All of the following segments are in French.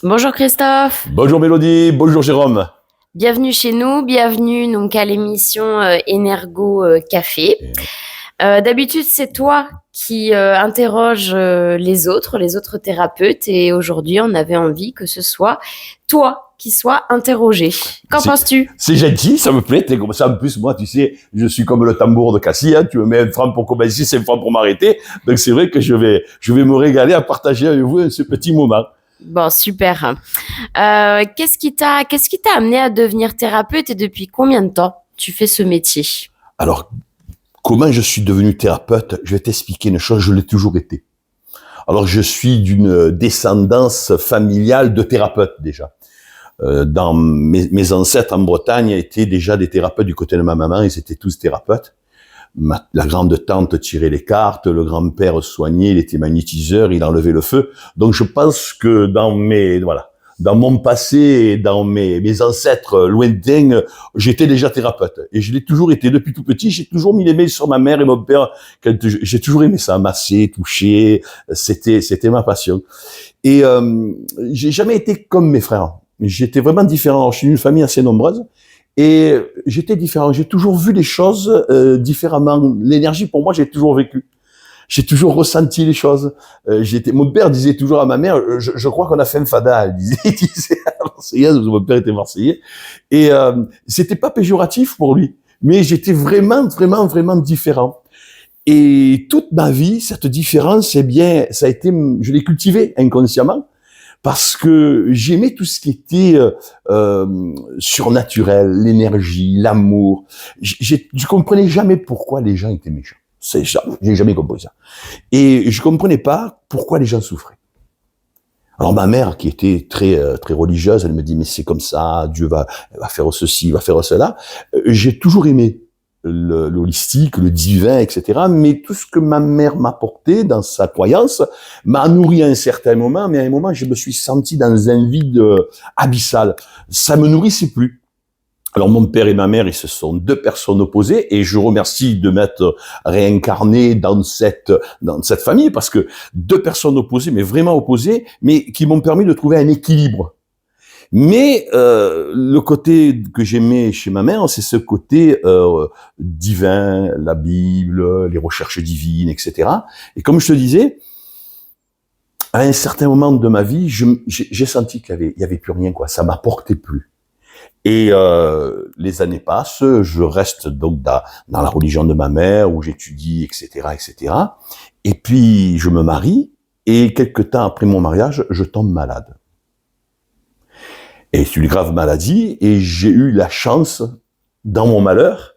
Bonjour Christophe, Bonjour Mélodie, bonjour Jérôme. bienvenue chez nous, bienvenue donc à l'émission Energo Café. D'habitude, c'est toi qui interroge les autres thérapeutes, et aujourd'hui, on avait envie que ce soit toi qui sois interrogé. Qu'en C'est penses-tu? c'est gentil, ça me plaît. T'es comme ça, en plus, moi, tu sais, je suis comme le tambour de Cassis, hein, tu me mets un franc pour commencer, 5 francs pour m'arrêter. Donc c'est vrai que je vais me régaler à partager avec vous ce petit moment. Bon, super. Qu'est-ce qui t'a amené à devenir thérapeute et depuis combien de temps tu fais ce métier? Alors, comment je suis devenu thérapeute? Je vais t'expliquer une chose, je l'ai toujours été. Alors, je suis d'une descendance familiale de thérapeutes déjà. Dans mes ancêtres en Bretagne étaient déjà des thérapeutes du côté de ma maman, ils étaient tous thérapeutes. La grande tante tirait les cartes, le grand-père soignait, il était magnétiseur, il enlevait le feu. Donc je pense que dans mon passé et dans mes ancêtres lointains, j'étais déjà thérapeute. Et je l'ai toujours été depuis tout petit. J'ai toujours mis les mains sur ma mère et mon père. J'ai toujours aimé ça, masser, toucher. C'était ma passion. Et j'ai jamais été comme mes frères. J'étais vraiment différent. Je suis d'une famille assez nombreuse. Et j'étais différent. J'ai toujours vu les choses différemment. L'énergie, pour moi, j'ai toujours vécu. J'ai toujours ressenti les choses. Mon père disait toujours à ma mère, je crois qu'on a fait un fada. Il disait à la Marseillaise, parce que mon père était marseillais. Et c'était pas péjoratif pour lui, mais j'étais vraiment, vraiment, vraiment différent. Et toute ma vie, cette différence, eh bien, ça a été, je l'ai cultivée inconsciemment, parce que j'aimais tout ce qui était surnaturel, l'énergie, l'amour. Je comprenais jamais pourquoi les gens étaient méchants. C'est ça, j'ai jamais compris ça. Et je comprenais pas pourquoi les gens souffraient. Alors ma mère, qui était très religieuse, elle me dit mais c'est comme ça, Dieu va faire ceci, va faire cela. J'ai toujours aimé l'holistique, le divin, etc. Mais tout ce que ma mère m'apportait dans sa croyance m'a nourri à un certain moment, mais à un moment, je me suis senti dans un vide abyssal. Ça me nourrissait plus. Alors mon père et ma mère, ils se sont deux personnes opposées, et je remercie de m'être réincarné dans cette famille, parce que deux personnes opposées, mais vraiment opposées, mais qui m'ont permis de trouver un équilibre. Mais le côté que j'aimais chez ma mère, c'est ce côté divin, la Bible, les recherches divines, etc. Et comme je te disais, à un certain moment de ma vie, j'ai senti qu'il y avait plus rien, quoi. Ça m'apportait plus. Et les années passent, je reste donc dans la religion de ma mère, où j'étudie, etc., etc. Et puis je me marie, et quelque temps après mon mariage, je tombe malade. Et c'est une grave maladie, et j'ai eu la chance, dans mon malheur,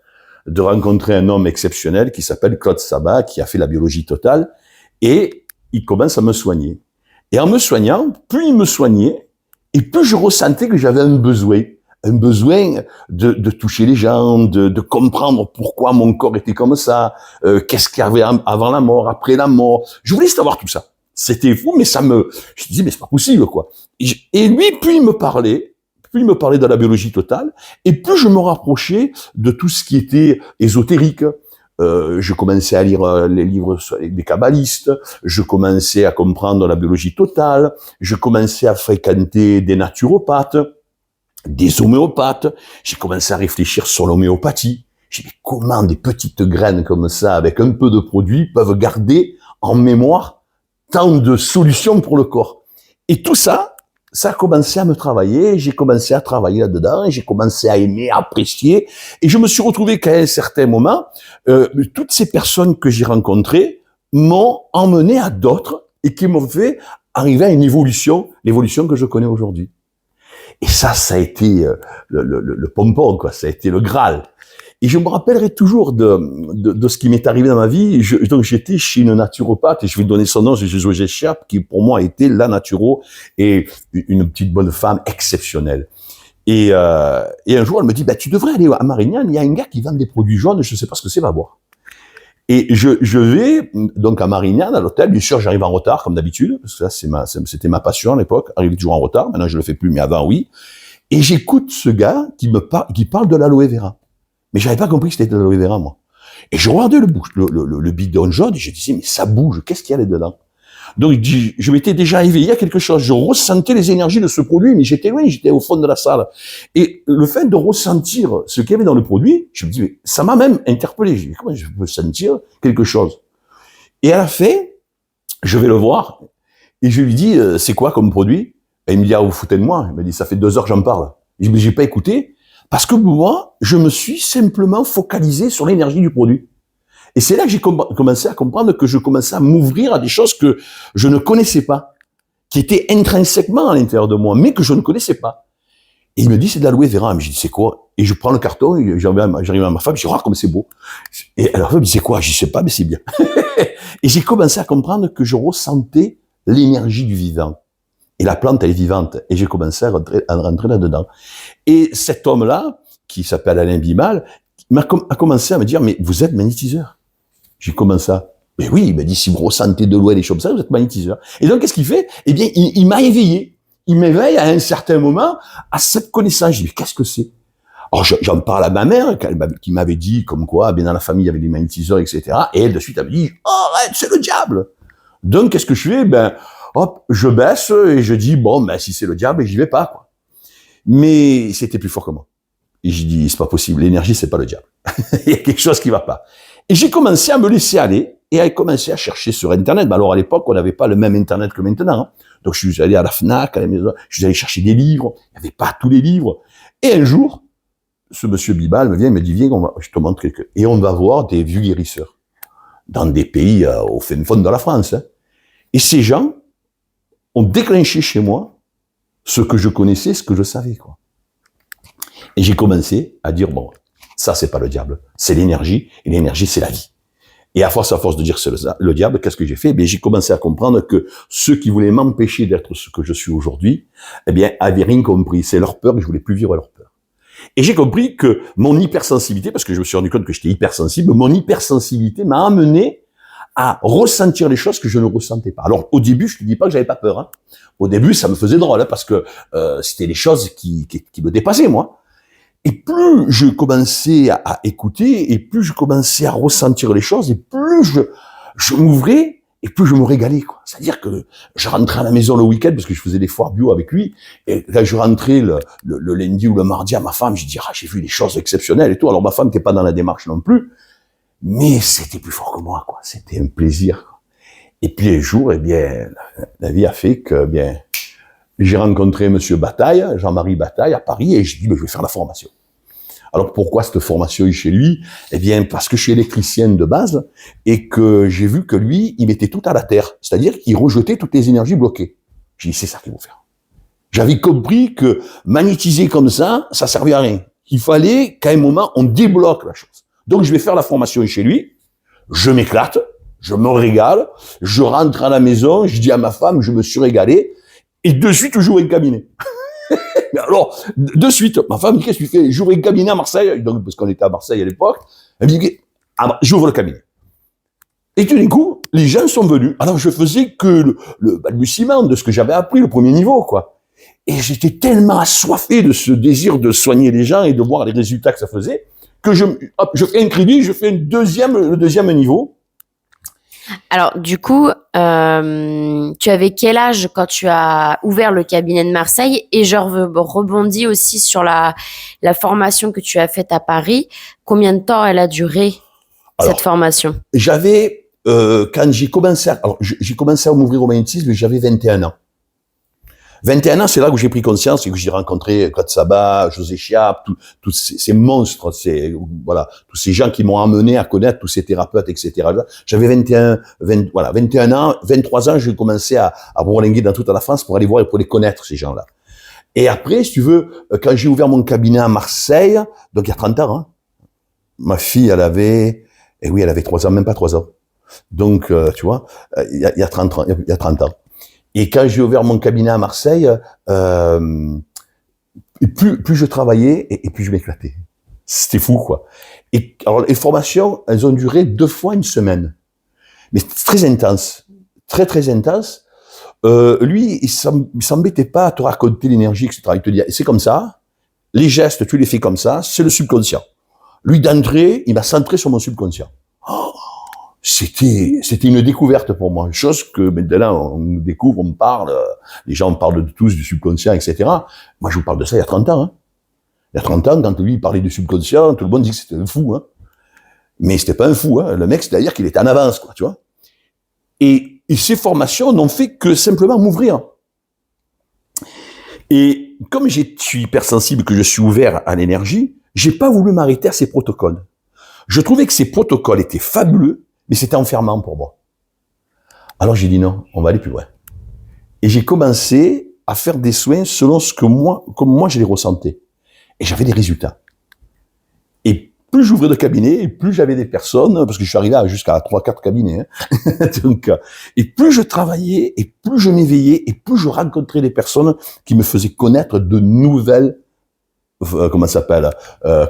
de rencontrer un homme exceptionnel qui s'appelle Claude Sabat, qui a fait la biologie totale, et il commence à me soigner. Et en me soignant, plus il me soignait, et plus je ressentais que j'avais un besoin de toucher les gens, de comprendre pourquoi mon corps était comme ça, qu'est-ce qu'il y avait avant la mort, après la mort. Je voulais savoir tout ça. C'était fou, mais je me disais, mais c'est pas possible, quoi. Et lui, plus il me parlait de la biologie totale, et plus je me rapprochais de tout ce qui était ésotérique. Je commençais à lire les livres des kabbalistes, je commençais à comprendre la biologie totale, je commençais à fréquenter des naturopathes, des homéopathes, j'ai commencé à réfléchir sur l'homéopathie. J'ai dit, comment des petites graines comme ça, avec un peu de produit, peuvent garder en mémoire tant de solutions pour le corps. Et tout ça, ça a commencé à me travailler, j'ai commencé à travailler là-dedans, et j'ai commencé à aimer, à apprécier, et je me suis retrouvé qu'à un certain moment, toutes ces personnes que j'ai rencontrées m'ont emmené à d'autres, et qui m'ont fait arriver à une évolution, l'évolution que je connais aujourd'hui. Et ça a été le pompon, quoi. Ça a été le Graal. Et je me rappellerai toujours de ce qui m'est arrivé dans ma vie. Donc j'étais chez une naturopathe, et je vais donner son nom, c'est Josué Chiap, qui pour moi était la naturo, et une petite bonne femme exceptionnelle. Et un jour, elle me dit, bah, tu devrais aller à Marignane, il y a un gars qui vend des produits jaunes, je ne sais pas ce que c'est, va voir. Et je vais donc à Marignane, à l'hôtel. Bien sûr, j'arrive en retard, comme d'habitude, parce que ça, c'était ma passion à l'époque, arriver toujours en retard. Maintenant, je le fais plus, mais avant, oui. Et j'écoute ce gars qui parle de l'aloe vera. Mais j'avais pas compris que c'était de l'aloe vera, moi. Et je regardais le bidon jaune, et je disais, mais ça bouge, qu'est-ce qu'il y a là-dedans? Donc, je m'étais déjà éveillé à quelque chose. Je ressentais les énergies de ce produit, mais j'étais loin, j'étais au fond de la salle. Et le fait de ressentir ce qu'il y avait dans le produit, je me dis, mais ça m'a même interpellé. Je dis, comment je peux sentir quelque chose? Et à la fin, je vais le voir, et je lui dis, c'est quoi comme produit? Et il me dit, ah, vous foutez de moi. Il me dit, ça fait 2 heures que j'en parle. Je dis, mais j'ai pas écouté, parce que moi, je me suis simplement focalisé sur l'énergie du produit. Et c'est là que j'ai commencé à comprendre que je commençais à m'ouvrir à des choses que je ne connaissais pas, qui étaient intrinsèquement à l'intérieur de moi, mais que je ne connaissais pas. Et il me dit, c'est de l'aloe vera. Mais je dis, c'est quoi? Et je prends le carton, et j'arrive à ma femme, je dis, regarde comme c'est beau. Et la femme me dit, c'est quoi? Je dis, sais pas, mais c'est bien. Et j'ai commencé à comprendre que je ressentais l'énergie du vivant. Et la plante, elle est vivante. Et j'ai commencé à rentrer là-dedans. Et cet homme-là, qui s'appelle Alain Bimal, a commencé à me dire, mais vous êtes magnétiseur. J'ai commencé ça. Mais oui, il m'a dit, si vous ressentez de loin des choses comme ça, vous êtes magnétiseur. Et donc, qu'est-ce qu'il fait? Eh bien, il m'a éveillé. Il m'éveille à un certain moment à cette connaissance. Je dis, mais qu'est-ce que c'est? Alors, j'en parle à ma mère, qui m'avait dit, comme quoi, bien dans la famille, il y avait des magnétiseurs, etc. Et elle, de suite, elle me dit, oh, arrête, c'est le diable. Donc, qu'est-ce que je fais? Ben, hop, je baisse et je dis, bon, ben, si c'est le diable, j'y vais pas, quoi. Mais c'était plus fort que moi. Et j'ai dit, c'est pas possible, l'énergie, c'est pas le diable. Il y a quelque chose qui va pas. Et j'ai commencé à me laisser aller et à commencer à chercher sur Internet. Ben alors, à l'époque, on n'avait pas le même Internet que maintenant. Hein. Donc, je suis allé à la FNAC, à la maison, je suis allé chercher des livres. Il n'y avait pas tous les livres. Et un jour, ce monsieur Bibal me vient et me dit, viens, je te montre quelque. Et on va voir des vieux guérisseurs dans des pays au fin fond de la France. Hein. Et ces gens ont déclenché chez moi ce que je connaissais, ce que je savais, quoi. Et j'ai commencé à dire, bon, ça, c'est pas le diable, c'est l'énergie, et l'énergie, c'est la vie. Et à force de dire c'est le diable, qu'est-ce que j'ai fait? Eh bien, j'ai commencé à comprendre que ceux qui voulaient m'empêcher d'être ce que je suis aujourd'hui, eh bien, avaient rien compris. C'est leur peur, et je voulais plus vivre leur peur. Et j'ai compris que mon hypersensibilité, parce que je me suis rendu compte que j'étais hypersensible, mon hypersensibilité m'a amené à ressentir les choses que je ne ressentais pas. Alors, au début, je ne te dis pas que j'avais pas peur. Hein. Au début, ça me faisait drôle, hein, parce que c'était des choses qui me dépassaient, moi. Et plus je commençais à écouter, et plus je commençais à ressentir les choses, et plus je m'ouvrais, et plus je me régalais, quoi. C'est-à-dire que je rentrais à la maison le week-end, parce que je faisais des foires bio avec lui, et là, je rentrais le lundi ou le mardi à ma femme, je dis, ah, j'ai vu des choses exceptionnelles et tout. Alors, ma femme qui n'est pas dans la démarche non plus, mais c'était plus fort que moi, quoi. C'était un plaisir, quoi. Et puis, un jour, eh bien, la vie a fait que, bien, j'ai rencontré Monsieur Bataille, Jean-Marie Bataille, à Paris, et j'ai dit, ben, je vais faire la formation. Alors, pourquoi cette formation est chez lui? Eh bien, parce que je suis électricien de base, et que j'ai vu que lui, il mettait tout à la terre. C'est-à-dire qu'il rejetait toutes les énergies bloquées. J'ai dit, c'est ça qu'il faut faire. J'avais compris que magnétiser comme ça servait à rien. Il fallait qu'à un moment, on débloque la chose. Donc, je vais faire la formation chez lui, je m'éclate, je me régale, je rentre à la maison, je dis à ma femme, je me suis régalé, et de suite, j'ouvre un cabinet. Mais alors, de suite, ma femme me dit, qu'est-ce que tu fais? J'ouvre un cabinet à Marseille, donc, parce qu'on était à Marseille à l'époque. Elle me dit, j'ouvre le cabinet. Et tout d'un coup, les gens sont venus. Alors, je faisais que le balbutiement de ce que j'avais appris, le premier niveau, quoi. Et j'étais tellement assoiffé de ce désir de soigner les gens et de voir les résultats que ça faisait, que je fais un crédit, je fais le deuxième niveau. Alors, du coup, tu avais quel âge quand tu as ouvert le cabinet de Marseille? Et je rebondis aussi sur la formation que tu as faite à Paris. Combien de temps elle a duré, cette formation? J'avais, quand j'ai commencé à m'ouvrir au magnétisme, j'avais 21 ans. 21 ans, c'est là où j'ai pris conscience et que j'ai rencontré Claude Sabat, José Chiap, tous ces monstres, tous ces gens qui m'ont amené à connaître tous ces thérapeutes, etc. J'avais 21 ans, 23 ans, j'ai commencé à bourlinguer dans toute la France pour aller voir et pour les connaître, ces gens-là. Et après, si tu veux, quand j'ai ouvert mon cabinet à Marseille, donc il y a 30 ans, hein, ma fille, elle avait 3 ans, même pas 3 ans. Donc, tu vois, il y a 30 ans. Et quand j'ai ouvert mon cabinet à Marseille, plus je travaillais et plus je m'éclatais. C'était fou, quoi. Et alors les formations, elles ont duré 2 fois une semaine, mais très intense, très intense. Lui, il s'embêtait pas à te raconter l'énergie, etc. Il te dit, c'est comme ça, les gestes, tu les fais comme ça, c'est le subconscient. Lui, d'entrée, il m'a centré sur mon subconscient. Oh, c'était une découverte pour moi. Une chose que maintenant, on découvre, on parle, les gens parlent de tous du subconscient, etc. Moi, je vous parle de ça il y a 30 ans. Hein. Il y a 30 ans, quand lui, il parlait du subconscient, tout le monde dit que c'était un fou. Hein. Mais c'était pas un fou. Hein. Le mec, c'est-à-dire qu'il était en avance, quoi, tu vois. Et ces formations n'ont fait que simplement m'ouvrir. Et comme je suis hypersensible, que je suis ouvert à l'énergie, j'ai pas voulu m'arrêter à ces protocoles. Je trouvais que ces protocoles étaient fabuleux, mais c'était enfermant pour moi. Alors j'ai dit non, on va aller plus loin. Et j'ai commencé à faire des soins selon ce que moi, comme moi je les ressentais. Et j'avais des résultats. Et plus j'ouvrais de cabinets, et plus j'avais des personnes, parce que je suis arrivé jusqu'à 3-4 cabinets. Hein. Donc, et plus je travaillais, et plus je m'éveillais, et plus je rencontrais des personnes qui me faisaient connaître de nouvelles,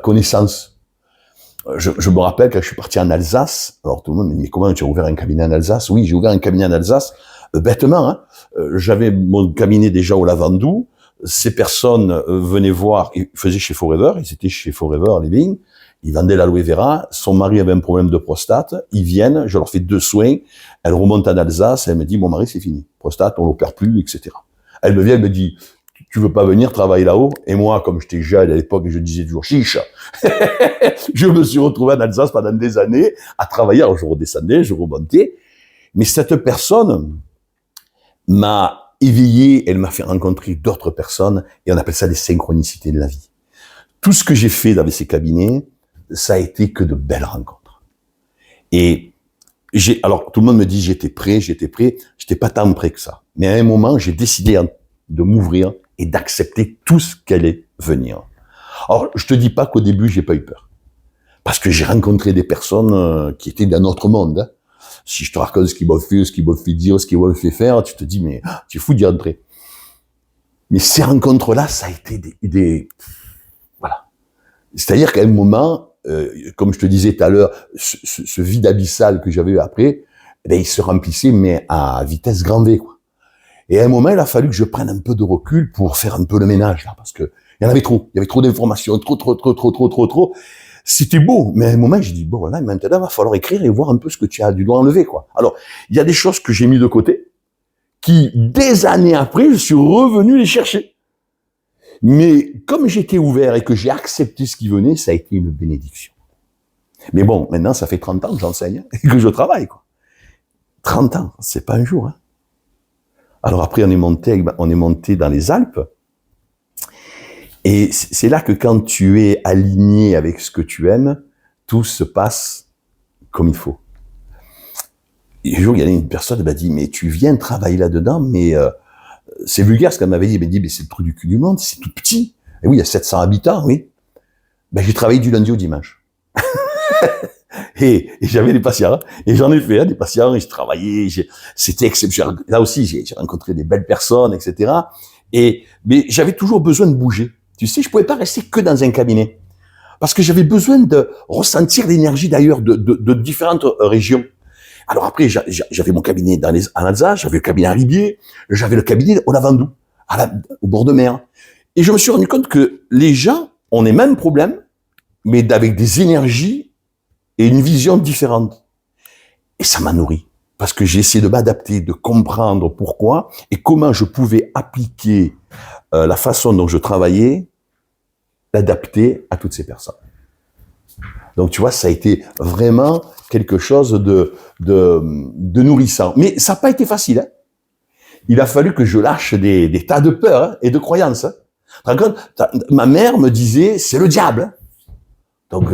connaissances. Je me rappelle quand je suis parti en Alsace, alors tout le monde me dit, mais comment tu as ouvert un cabinet en Alsace? Oui, j'ai ouvert un cabinet en Alsace, bêtement, hein. J'avais mon cabinet déjà au Lavandou, ces personnes venaient voir, ils faisaient chez Forever, ils étaient chez Forever Living, ils vendaient l'aloe vera, son mari avait un problème de prostate, ils viennent, je leur fais 2 soins, elle remonte en Alsace, elle me dit, mon mari c'est fini, prostate, on l'opère plus, etc. Elle me vient, elle me dit, tu veux pas venir travailler là-haut? Et moi, comme j'étais jeune à l'époque, je disais toujours chiche. Je me suis retrouvé en Alsace pendant des années à travailler. Alors je redescendais, je remontais. Mais cette personne m'a éveillé, elle m'a fait rencontrer d'autres personnes et on appelle ça des synchronicités de la vie. Tout ce que j'ai fait dans ces cabinets, ça a été que de belles rencontres. Et alors tout le monde me dit j'étais prêt, j'étais pas tant prêt que ça. Mais à un moment, j'ai décidé de m'ouvrir et d'accepter tout ce qui allait venir. Alors, je te dis pas qu'au début, j'ai pas eu peur. Parce que j'ai rencontré des personnes qui étaient d'un autre monde. Hein. Si je te raconte ce qu'ils m'ont fait, ce qu'ils m'ont fait dire, ce qu'ils m'ont fait faire, tu te dis, mais tu es fou d'y entrer. Mais ces rencontres-là, ça a été voilà. C'est-à-dire qu'à un moment, comme je te disais tout à l'heure, ce vide abyssal que j'avais eu après, il se remplissait, mais à vitesse grand V, quoi. Et à un moment, il a fallu que je prenne un peu de recul pour faire un peu le ménage, là, parce que il y en avait trop. Il y avait trop d'informations, trop. C'était beau, mais à un moment, j'ai dit, bon, là, maintenant, il va falloir écrire et voir un peu ce que tu as du doigt enlevé, quoi. Alors, il y a des choses que j'ai mis de côté, qui, des années après, je suis revenu les chercher. Mais comme j'étais ouvert et que j'ai accepté ce qui venait, ça a été une bénédiction. Mais bon, maintenant, ça fait 30 ans que j'enseigne, et que je travaille, quoi. 30 ans, c'est pas un jour, hein. Alors après, on est monté dans les Alpes. Et c'est là que quand tu es aligné avec ce que tu aimes, tout se passe comme il faut. Et un jour, il y a une personne qui m'a dit, mais tu viens travailler là-dedans, mais c'est vulgaire ce qu'elle m'avait dit. Elle m'a dit, mais c'est le trou du cul du monde, c'est tout petit. Et oui, il y a 700 habitants, oui. Ben, j'ai travaillé du lundi au dimanche. Et j'avais des patients, hein, et j'en ai fait des patients, et je travaillais, c'était exceptionnel. Là aussi, j'ai rencontré des belles personnes, etc. Mais j'avais toujours besoin de bouger. Tu sais, je pouvais pas rester que dans un cabinet. Parce que j'avais besoin de ressentir l'énergie d'ailleurs de différentes régions. Alors après, j'avais mon cabinet en Alsace, j'avais le cabinet à Ribier, j'avais le cabinet au Lavandou, au bord de mer. Et je me suis rendu compte que les gens ont les mêmes problèmes, mais avec des énergies et une vision différente. Et ça m'a nourri. Parce que j'ai essayé de m'adapter, de comprendre pourquoi et comment je pouvais appliquer la façon dont je travaillais, l'adapter à toutes ces personnes. Donc tu vois, ça a été vraiment quelque chose de nourrissant. Mais ça n'a pas été facile. Hein. Il a fallu que je lâche des tas de peurs hein, et de croyances. Hein. Par contre, ma mère me disait, c'est le diable. Hein. Donc,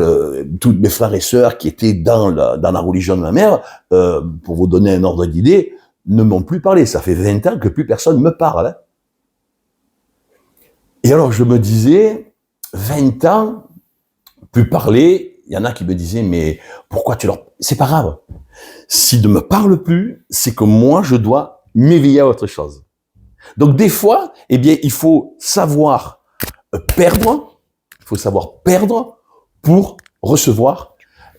tous mes frères et sœurs qui étaient dans la religion de ma mère, pour vous donner un ordre d'idée, ne m'ont plus parlé. Ça fait 20 ans que plus personne me parle. Hein. Et alors, je me disais, 20 ans, plus parler, il y en a qui me disaient, mais pourquoi tu leur... C'est pas grave. S'ils ne me parlent plus, c'est que moi, je dois m'éveiller à autre chose. Donc, des fois, eh bien, il faut savoir perdre, pour recevoir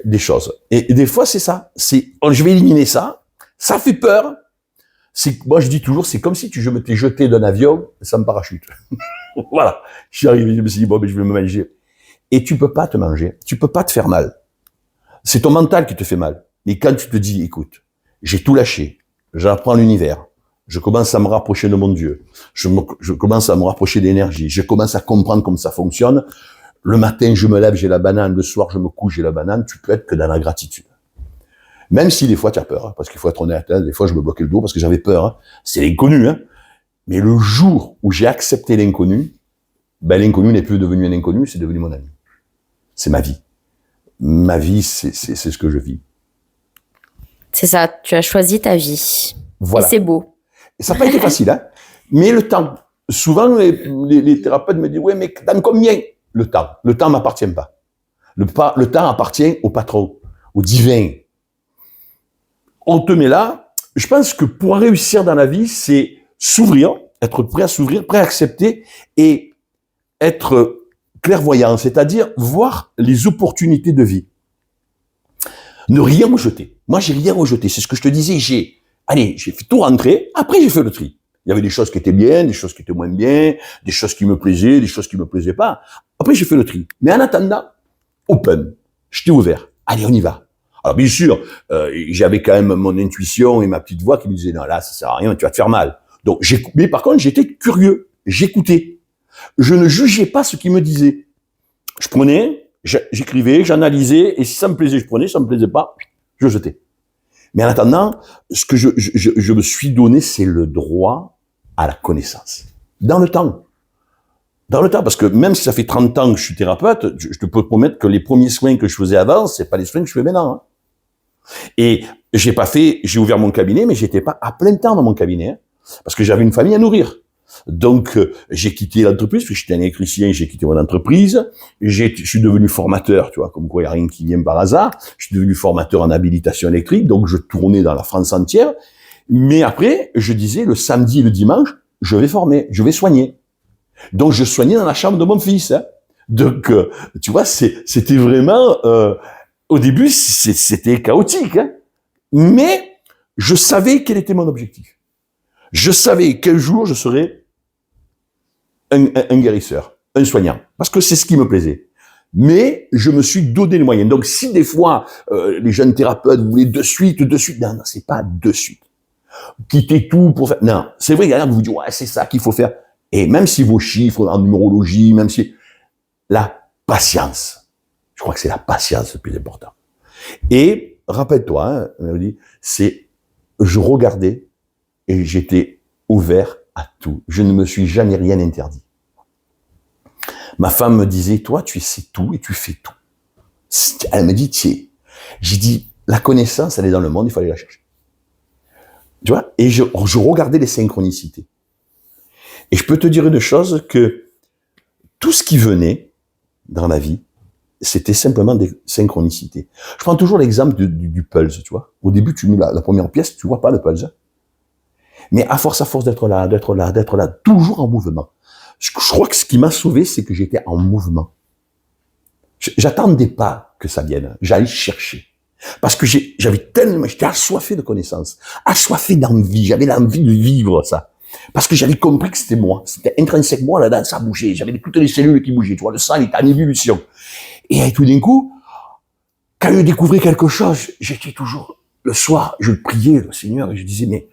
des choses. Et des fois, c'est ça. Je vais éliminer ça. Ça fait peur. Moi, je dis toujours, c'est comme si je m'étais jeté d'un avion sans parachute. Voilà. Je suis arrivé, je me suis dit, bon, mais je vais me manger. Et tu peux pas te manger. Tu peux pas te faire mal. C'est ton mental qui te fait mal. Mais quand tu te dis, écoute, j'ai tout lâché, j'apprends l'univers, je commence à me rapprocher de mon Dieu, je commence à me rapprocher d'énergie, je commence à comprendre comment ça fonctionne. Le matin, je me lève, j'ai la banane, le soir, je me couche, j'ai la banane, tu peux être que dans la gratitude. Même si des fois tu as peur, hein, parce qu'il faut être honnête, hein, des fois je me bloquais le dos parce que j'avais peur, hein. C'est l'inconnu, hein. Mais le jour où j'ai accepté l'inconnu, ben l'inconnu n'est plus devenu un inconnu, c'est devenu mon ami. C'est ma vie. Ma vie, c'est ce que je vis. C'est ça, tu as choisi ta vie. Voilà. Et c'est beau. Et ça n'a pas été facile, hein. Mais le temps. Souvent, les thérapeutes me disent, ouais, mais dans combien? Le temps. Le temps m'appartient pas. Le temps appartient au patron, au divin. On te met là. Je pense que pour réussir dans la vie, c'est s'ouvrir, être prêt à s'ouvrir, prêt à accepter et être clairvoyant, c'est-à-dire voir les opportunités de vie. Ne rien rejeter. Moi, j'ai rien rejeté. C'est ce que je te disais. J'ai fait tout rentrer. Après, j'ai fait le tri. Il y avait des choses qui étaient bien, des choses qui étaient moins bien, des choses qui me plaisaient, des choses qui me plaisaient pas. Après, j'ai fait le tri. Mais en attendant, open. J'étais ouvert. Allez, on y va. Alors, bien sûr, j'avais quand même mon intuition et ma petite voix qui me disait, non, là, ça sert à rien, tu vas te faire mal. Donc, mais par contre, j'étais curieux. J'écoutais. Je ne jugeais pas ce qu'il me disait. Je prenais, j'écrivais, j'analysais, et si ça me plaisait, je prenais, si ça me plaisait pas, je jetais. Mais en attendant, ce que je me suis donné, c'est le droit à la connaissance. Dans le temps. Dans le temps, parce que même si ça fait 30 ans que je suis thérapeute, je te peux promettre que les premiers soins que je faisais avant, c'est pas les soins que je fais maintenant, hein. Et j'ai ouvert mon cabinet, mais j'étais pas à plein temps dans mon cabinet, hein, parce que j'avais une famille à nourrir. Donc, j'ai quitté l'entreprise, parce que j'étais un électricien, j'ai quitté mon entreprise, je suis devenu formateur, tu vois, comme quoi il n'y a rien qui vient par hasard, je suis devenu formateur en habilitation électrique, donc je tournais dans la France entière, mais après, je disais, le samedi et le dimanche, je vais former, je vais soigner. Donc, je soignais dans la chambre de mon fils, hein. Donc, tu vois, c'était vraiment, au début, c'était chaotique, hein. Mais, je savais quel était mon objectif. Je savais quel jour je serais un guérisseur, un soignant, parce que c'est ce qui me plaisait. Mais je me suis donné les moyens. Donc, si des fois, les jeunes thérapeutes voulaient de suite, non, c'est pas de suite. Quitter tout pour faire... Non, c'est vrai, il y en a qui vous disent, ouais, c'est ça qu'il faut faire. Et même si vos chiffres en numérologie, même si... La patience. Je crois que c'est la patience le plus important. Et, rappelle-toi, hein, Mélodie, je regardais et j'étais ouvert à tout. Je ne me suis jamais rien interdit. Ma femme me disait, toi, tu sais tout et tu fais tout. Elle me dit, tiens. J'ai dit, la connaissance, elle est dans le monde, il faut aller la chercher. Tu vois? Et je regardais les synchronicités. Et je peux te dire une chose, que tout ce qui venait dans la vie, c'était simplement des synchronicités. Je prends toujours l'exemple du pulse, tu vois. Au début, tu mets la première pièce, tu vois pas le pulse. Mais à force d'être là, toujours en mouvement. Je crois que ce qui m'a sauvé, c'est que j'étais en mouvement. J'attendais pas que ça vienne. J'allais chercher. Parce que j'étais assoiffé de connaissances, assoiffé d'envie. J'avais l'envie de vivre ça. Parce que j'avais compris que c'était moi. C'était intrinsèquement là-dedans, ça bougeait. J'avais toutes les cellules qui bougeaient. Tu vois, le sang était en ébullition. Et tout d'un coup, quand je découvrais quelque chose, j'étais toujours, le soir, je priais le Seigneur et je disais, mais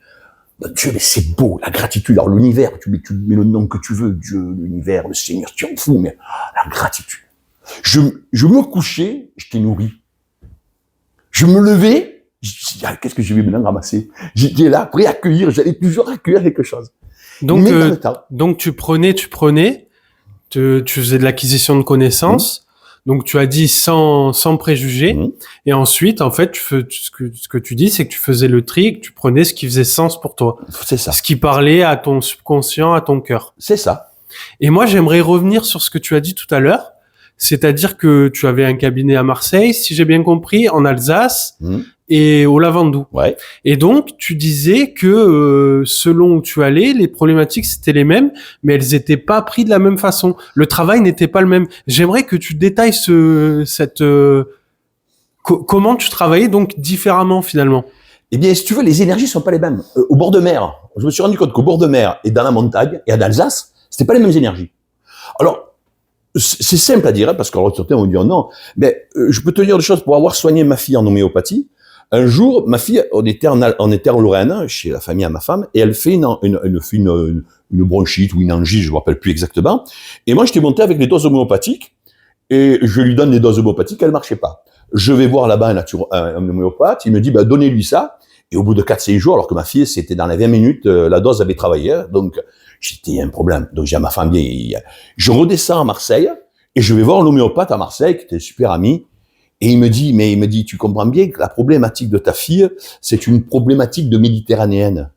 Dieu, mais c'est beau, la gratitude. Alors l'univers, tu mets le nom que tu veux, Dieu, l'univers, le Seigneur, tu en fous, mais la gratitude. Je me couchais, j'étais nourri. Je me levais, je disais, qu'est-ce que je vais maintenant ramasser? J'étais là, prêt à accueillir, j'allais toujours accueillir quelque chose. Donc, tu prenais, tu faisais de l'acquisition de connaissances. Donc, tu as dit sans préjugés. Et ensuite, en fait, ce que tu dis, c'est que tu faisais le tri et que tu prenais ce qui faisait sens pour toi. C'est ça. Ce qui parlait à ton subconscient, à ton cœur. C'est ça. Et moi, j'aimerais revenir sur ce que tu as dit tout à l'heure. C'est-à-dire que tu avais un cabinet à Marseille, si j'ai bien compris, en Alsace et au Lavandou. Ouais. Et donc, tu disais que selon où tu allais, les problématiques c'était les mêmes, mais elles étaient pas prises de la même façon. Le travail n'était pas le même. J'aimerais que tu détailles comment tu travaillais donc différemment finalement. Eh bien, si tu veux, les énergies sont pas les mêmes. Au bord de mer, je me suis rendu compte qu'au bord de mer et dans la montagne et en Alsace, c'était pas les mêmes énergies. Alors, c'est simple à dire, hein, parce qu'en certains vont dire non, mais je peux te dire des choses pour avoir soigné ma fille en homéopathie. Un jour, ma fille, on était en Lorraine, chez la famille à ma femme, et elle fait une bronchite ou une angine, je ne me rappelle plus exactement. Et moi, j'étais monté avec les doses homéopathiques, et je lui donne des doses homéopathiques, elle ne marchait pas. Je vais voir là-bas un homéopathe, il me dit, donnez-lui ça. Et au bout de 4-6 jours, alors que ma fille, c'était dans les 20 minutes, la dose avait travaillé, donc il y a un problème. Donc j'ai à ma femme, je redescends à Marseille, et je vais voir l'homéopathe à Marseille, qui était super ami, et il me dit, tu comprends bien que la problématique de ta fille, c'est une problématique de méditerranéenne.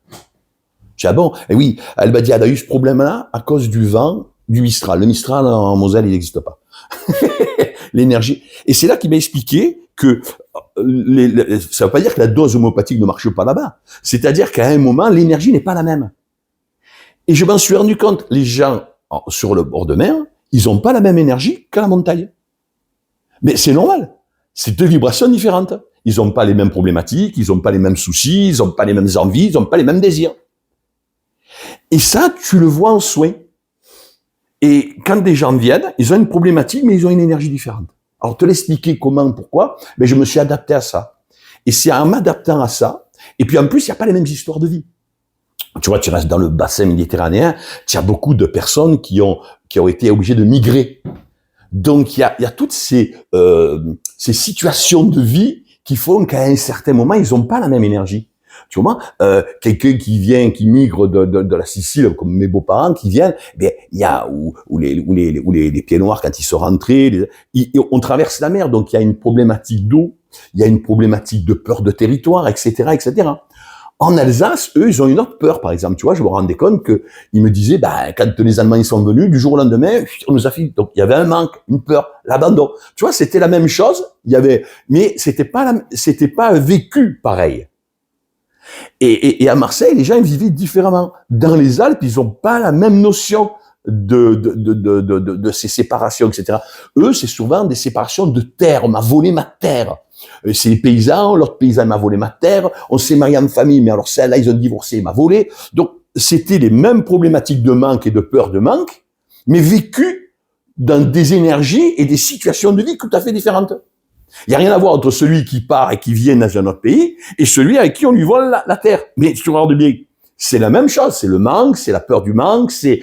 J'ai dit, ah bon? Et oui, elle m'a dit, elle a eu ce problème-là à cause du vent, du Mistral. Le Mistral, en Moselle, il n'existe pas. L'énergie. Et c'est là qu'il m'a expliqué que ça ne veut pas dire que la dose homéopathique ne marche pas là-bas. C'est-à-dire qu'à un moment, l'énergie n'est pas la même. Et je m'en suis rendu compte, les gens sur le bord de mer, ils n'ont pas la même énergie qu'à la montagne. Mais c'est normal. C'est 2 vibrations différentes. Ils n'ont pas les mêmes problématiques, ils n'ont pas les mêmes soucis, ils n'ont pas les mêmes envies, ils n'ont pas les mêmes désirs. Et ça, tu le vois en soins. Et quand des gens viennent, ils ont une problématique, mais ils ont une énergie différente. Alors, te l'expliquer comment, pourquoi, je me suis adapté à ça. Et c'est en m'adaptant à ça, et puis en plus, il n'y a pas les mêmes histoires de vie. Tu vois, tu restes dans le bassin méditerranéen, tu as beaucoup de personnes qui ont été obligées de migrer. Donc, il y a toutes ces situations de vie qui font qu'à un certain moment, ils n'ont pas la même énergie. Tu vois, quelqu'un qui migre de la Sicile, comme mes beaux-parents qui viennent, il y a où les pieds noirs quand ils sont rentrés, on traverse la mer, donc il y a une problématique d'eau, il y a une problématique de peur de territoire, etc., etc. En Alsace, eux, ils ont une autre peur, par exemple. Tu vois, je me rendais compte que ils me disaient, quand les Allemands ils sont venus, du jour au lendemain, on nous a fait. Donc il y avait un manque, une peur, l'abandon. Tu vois, c'était la même chose. Mais c'était pas vécu pareil. Et à Marseille, les gens ils vivaient différemment. Dans les Alpes, ils ont pas la même notion de ces séparations, etc. Eux, c'est souvent des séparations de terre. On m'a volé ma terre. C'est les paysans, l'autre paysan m'a volé ma terre. On s'est marié en famille, mais alors celle-là, ils ont divorcé, il m'a volé. Donc, c'était les mêmes problématiques de manque et de peur de manque, mais vécues dans des énergies et des situations de vie tout à fait différentes. Il n'y a rien à voir entre celui qui part et qui vient dans un autre pays et celui avec qui on lui vole la terre. Mais tu regardes bien, c'est la même chose. C'est le manque, c'est la peur du manque, c'est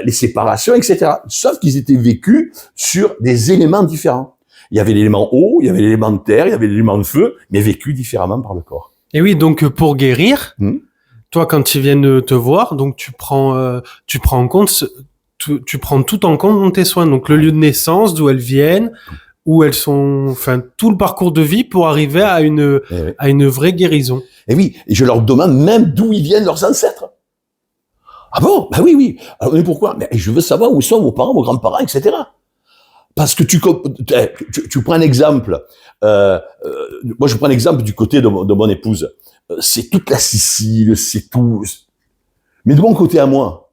les séparations, etc. Sauf qu'ils étaient vécus sur des éléments différents. Il y avait l'élément eau, il y avait l'élément de terre, il y avait l'élément de feu, mais vécu différemment par le corps. Et oui, donc pour guérir, toi quand ils viennent te voir, donc tu prends en compte, tu prends tout en compte dans tes soins. Donc le lieu de naissance, d'où elles viennent, où elles sont, enfin tout le parcours de vie pour arriver à une vraie guérison. Et oui, et je leur demande même d'où ils viennent leurs ancêtres. Ah bon? Oui. Alors, mais pourquoi? Mais je veux savoir où sont vos parents, vos grands-parents, etc. Parce que tu prends un exemple. Moi, je prends l'exemple du côté de mon épouse. C'est toute la Sicile, c'est tout. Mais de mon côté à moi,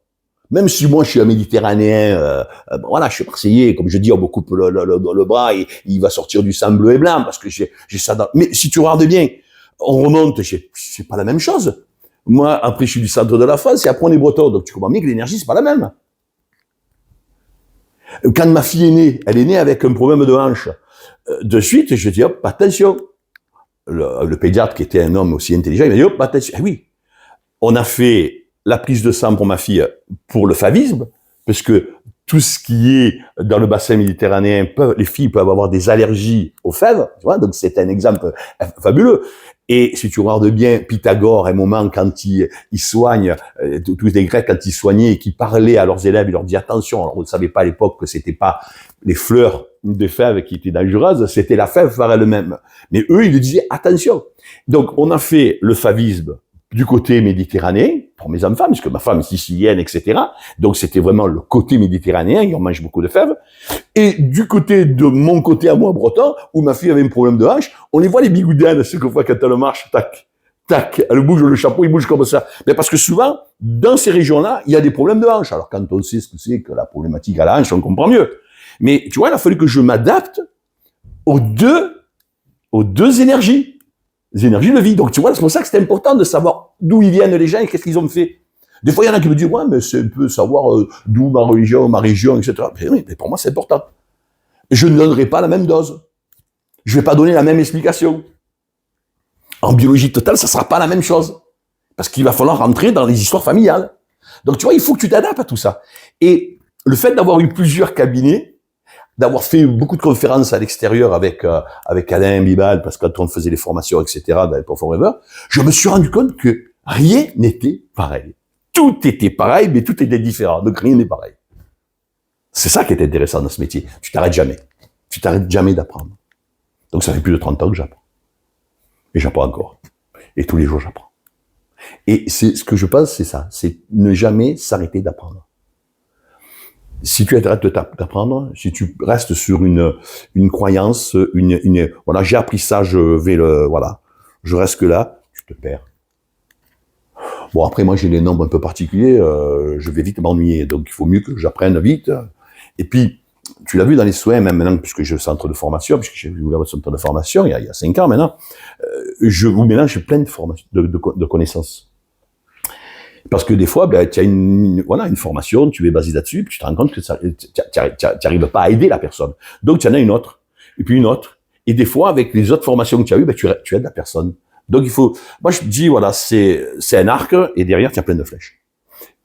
même si moi je suis un Méditerranéen, je suis Marseillais, comme je dis, on me coupe le bras et il va sortir du sang bleu et blanc parce que j'ai ça dans. Mais si tu regardes bien, on remonte, c'est pas la même chose. Moi, après, je suis du centre de la France et après on est breton, donc tu comprends bien que l'énergie c'est pas la même. Quand ma fille est née, elle est née avec un problème de hanche. De suite, je dis, hop, attention. Le pédiatre, qui était un homme aussi intelligent, il m'a dit, hop, attention. Eh oui, on a fait la prise de sang pour ma fille pour le favisme, parce que tout ce qui est dans le bassin méditerranéen, les filles peuvent avoir des allergies aux fèves, tu vois, donc c'est un exemple fabuleux. Et si tu regardes bien, Pythagore, à un moment, quand il soigne, tous les Grecs, quand ils soignaient et qu'ils parlaient à leurs élèves, il leur dit attention, alors on ne savait pas à l'époque que c'était pas les fleurs des fèves qui étaient dangereuses, c'était la fève par elle-même. Mais eux, ils lui disaient attention. Donc, on a fait le favisme du côté méditerranéen, pour mes enfants, puisque ma femme est sicilienne, etc. Donc, c'était vraiment le côté méditerranéen, on mange beaucoup de fèves. Et du côté de mon côté à moi, breton, où ma fille avait un problème de hanche, on les voit les bigoudènes, ce qu'on voit quand elle marche, tac, tac, elle bouge le chapeau, il bouge comme ça. Mais parce que souvent, dans ces régions-là, il y a des problèmes de hanche. Alors, quand on sait ce que c'est que la problématique à la hanche, on comprend mieux. Mais, tu vois, il a fallu que je m'adapte aux deux énergies. Les énergies de vie. Donc, tu vois, c'est pour ça que c'est important de savoir d'où ils viennent les gens et qu'est-ce qu'ils ont fait. Des fois, il y en a qui me disent, ouais, mais c'est un peu savoir d'où ma religion, etc. Mais oui, mais pour moi, c'est important. Je ne donnerai pas la même dose. Je vais pas donner la même explication. En biologie totale, ça sera pas la même chose. Parce qu'il va falloir rentrer dans les histoires familiales. Donc, tu vois, il faut que tu t'adaptes à tout ça. Et le fait d'avoir eu plusieurs cabinets, d'avoir fait beaucoup de conférences à l'extérieur avec Alain Bibal, parce que quand on faisait les formations, etc., dans For Forever, je me suis rendu compte que rien n'était pareil. Tout était pareil, mais tout était différent. Donc, rien n'est pareil. C'est ça qui est intéressant dans ce métier. Tu t'arrêtes jamais. Tu t'arrêtes jamais d'apprendre. Donc, ça fait plus de 30 ans que j'apprends. Et j'apprends encore. Et tous les jours, j'apprends. Et c'est ce que je pense, c'est ça. C'est ne jamais s'arrêter d'apprendre. Si tu arrêtes d'apprendre, si tu restes sur une croyance, voilà, j'ai appris ça, je reste que là, tu te perds. Bon, après, moi, j'ai des nombres un peu particuliers, je vais vite m'ennuyer, donc il faut mieux que j'apprenne vite. Et puis, tu l'as vu dans les soins, même maintenant, puisque j'ai le centre de formation, puisque j'ai ouvert le centre de formation il y a 5 ans maintenant, je vous mélange plein de formations, de connaissances. Parce que des fois, ben, tu as une formation, tu es basé là-dessus, puis tu te rends compte que tu n'arrives pas à aider la personne. Donc, tu en as une autre, et puis une autre. Et des fois, avec les autres formations que tu as eues, ben, tu aides la personne. Donc, il faut, moi, je dis, voilà, c'est un arc, et derrière, tu as plein de flèches.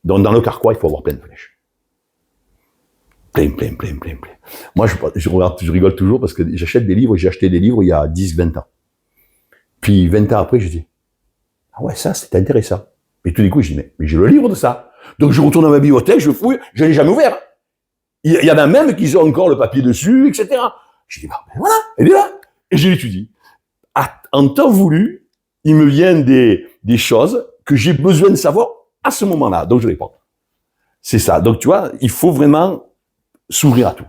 Donc, dans le carquois, il faut avoir plein de flèches. Plein. Moi, je rigole toujours parce que j'achète des livres, j'ai acheté des livres il y a 10-20 ans. Puis, 20 ans après, je dis, ah ouais, ça, c'est intéressant. Et tout d'un coup, je dis, mais j'ai le livre de ça. Donc, je retourne dans ma bibliothèque, je fouille, je l'ai jamais ouvert. Il y en a même qui ont encore le papier dessus, etc. Je dis, ben voilà, elle est là. Et je l'étudie. En temps voulu, il me vient des choses que j'ai besoin de savoir à ce moment-là. Donc, je les prends. C'est ça. Donc, tu vois, il faut vraiment s'ouvrir à tout.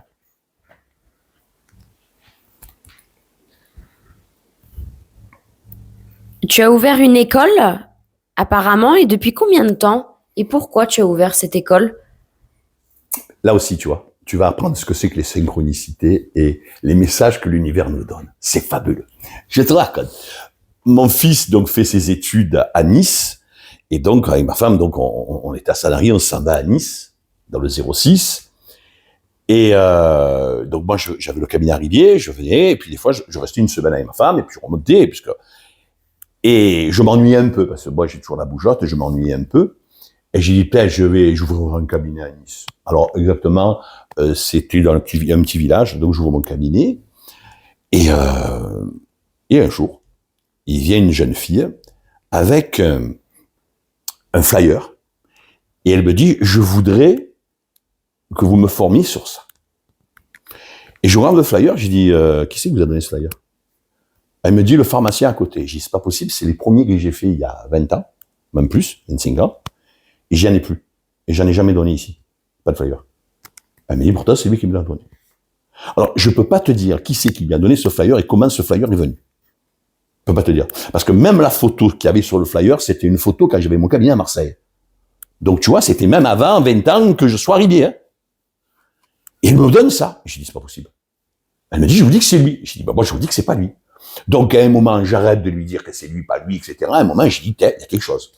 Tu as ouvert une école, apparemment, et depuis combien de temps? Et pourquoi tu as ouvert cette école? Là aussi, tu vois, tu vas apprendre ce que c'est que les synchronicités et les messages que l'univers nous donne. C'est fabuleux. Je te raconte. Mon fils, donc, fait ses études à Nice. Et donc, avec ma femme, donc, on est à salarié, on s'en va à Nice, dans le 06. Et donc, moi, j'avais le cabinet à Rivière, je venais, et puis des fois, je restais une semaine avec ma femme, et puis je remontais, et je m'ennuyais un peu, parce que moi, j'ai toujours la bougeotte, je m'ennuyais un peu. Et j'ai dit, peut-être, j'ouvre un cabinet à Nice. Alors, exactement, c'était dans un petit village, donc j'ouvre mon cabinet. Et un jour, il vient une jeune fille avec un flyer. Et elle me dit, je voudrais que vous me formiez sur ça. Et je regarde le flyer, j'ai dit, qui c'est qui vous a donné ce flyer? Elle me dit, le pharmacien à côté. J'ai dit, c'est pas possible, c'est les premiers que j'ai fait il y a 20 ans, même plus, 25 ans. Et j'en ai plus. Et j'en ai jamais donné ici. Pas de flyer. Elle me dit, pourtant, c'est lui qui me l'a donné. Alors, je peux pas te dire qui c'est qui lui a donné ce flyer et comment ce flyer est venu. Je peux pas te dire. Parce que même la photo qu'il y avait sur le flyer, c'était une photo quand j'avais mon cabinet à Marseille. Donc, tu vois, c'était même avant 20 ans que je sois arrivé. Hein. Et elle me donne ça. J'ai dit, c'est pas possible. Elle me dit, je vous dis que c'est lui. J'ai dit, bah, moi, je vous dis que c'est pas lui. Donc, à un moment, j'arrête de lui dire que c'est lui, pas lui, etc. À un moment, je dis, il y a quelque chose.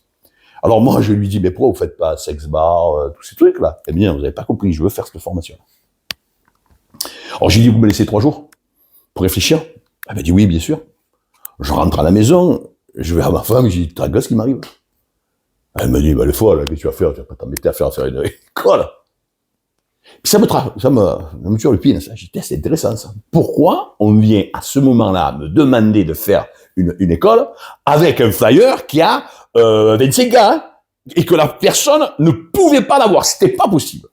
Alors, moi, je lui dis, mais pourquoi vous faites pas sex bar, tous ces trucs-là? Eh bien, vous avez pas compris, je veux faire cette formation. Alors, j'ai dit, vous me laissez 3 jours pour réfléchir? Elle m'a dit, oui, bien sûr. Je rentre à la maison, je vais à ma femme, je dis, t'as un gosse qui m'arrive. Elle me dit, bah, le folle, qu'est-ce que tu vas faire? Tu vas pas t'embêter à faire une école. Puis ça me tue le pied, ça. J'ai dit, c'est intéressant, ça. Pourquoi on vient à ce moment-là me demander de faire une école avec un flyer qui a 25 ans, hein, et que la personne ne pouvait pas l'avoir? C'était pas possible.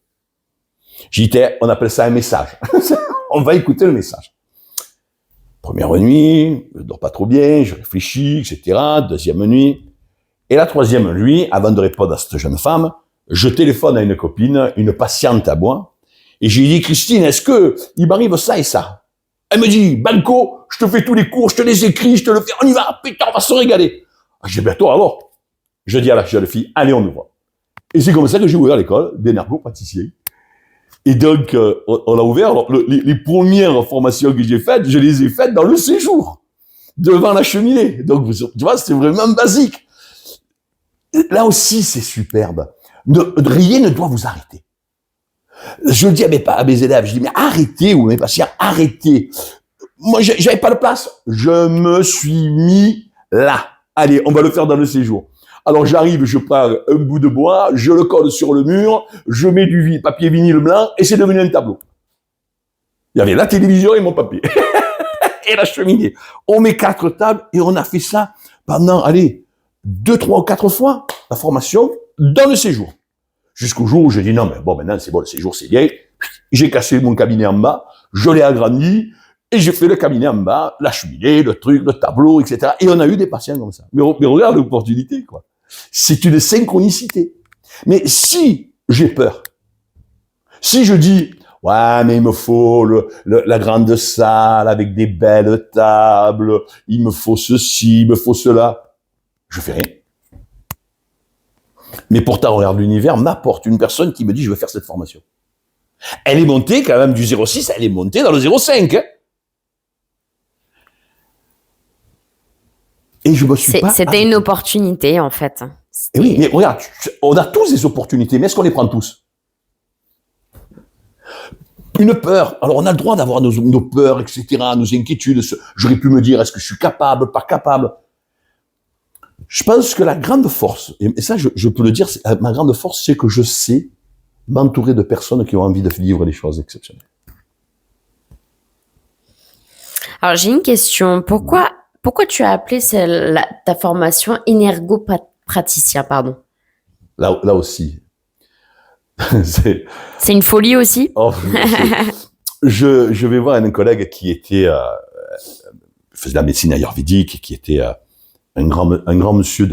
J'ai dit, on appelle ça un message. On va écouter le message. Première nuit, je dors pas trop bien, je réfléchis, etc. Deuxième nuit. Et la troisième nuit, avant de répondre à cette jeune femme, je téléphone à une copine, une patiente à moi, et j'ai dit, Christine, est-ce que il m'arrive ça et ça? Elle me dit, Banco, je te fais tous les cours, je te les écris, je te le fais, on y va, putain, on va se régaler. J'ai dit, ben toi alors. Je dis à la jeune fille, allez, on ouvre. Et c'est comme ça que j'ai ouvert l'école d'énergo-pâtissier. Et donc, on l'a ouvert. Alors, les premières formations que j'ai faites, je les ai faites dans le séjour, devant la cheminée. Donc, tu vois, c'est vraiment basique. Là aussi, c'est superbe. Rien ne doit vous arrêter. Je le dis à mes élèves, je dis, mais arrêtez, ou mes patients, arrêtez. Moi, j'avais pas de place. Je me suis mis là. Allez, on va le faire dans le séjour. Alors j'arrive, je prends un bout de bois, je le colle sur le mur, je mets du papier vinyle blanc et c'est devenu un tableau. Il y avait la télévision et mon papier. Et la cheminée. On met 4 tables et on a fait ça pendant, allez, 2, 3 ou 4 fois, la formation, dans le séjour. Jusqu'au jour où j'ai dit non, mais bon, maintenant c'est bon, le séjour c'est bien. J'ai cassé mon cabinet en bas, je l'ai agrandi, et j'ai fait le cabinet en bas, la cheminée, le truc, le tableau, etc. Et on a eu des patients comme ça. Mais regarde l'opportunité, quoi. C'est une synchronicité. Mais si j'ai peur, si je dis, ouais, mais il me faut la grande salle avec des belles tables, il me faut ceci, il me faut cela, je fais rien. Mais pourtant, regarde, l'univers m'apporte une personne qui me dit, je veux faire cette formation. Elle est montée quand même du 0,6, elle est montée dans le 0,5. Hein. Et je me suis pas... C'était une opportunité, en fait. Et oui, mais regarde, on a tous des opportunités, mais est-ce qu'on les prend tous? Une peur. Alors, on a le droit d'avoir nos peurs, etc., nos inquiétudes. J'aurais pu me dire, est-ce que je suis capable, pas capable? Je pense que la grande force, et ça, je peux le dire, ma grande force, c'est que je sais m'entourer de personnes qui ont envie de vivre des choses exceptionnelles. Alors, j'ai une question. Pourquoi tu as appelé ta formation énergopraticien, pardon? Là aussi. C'est une folie aussi? Oh, je vais voir un collègue qui était faisait de la médecine ayurvédique, qui était un grand monsieur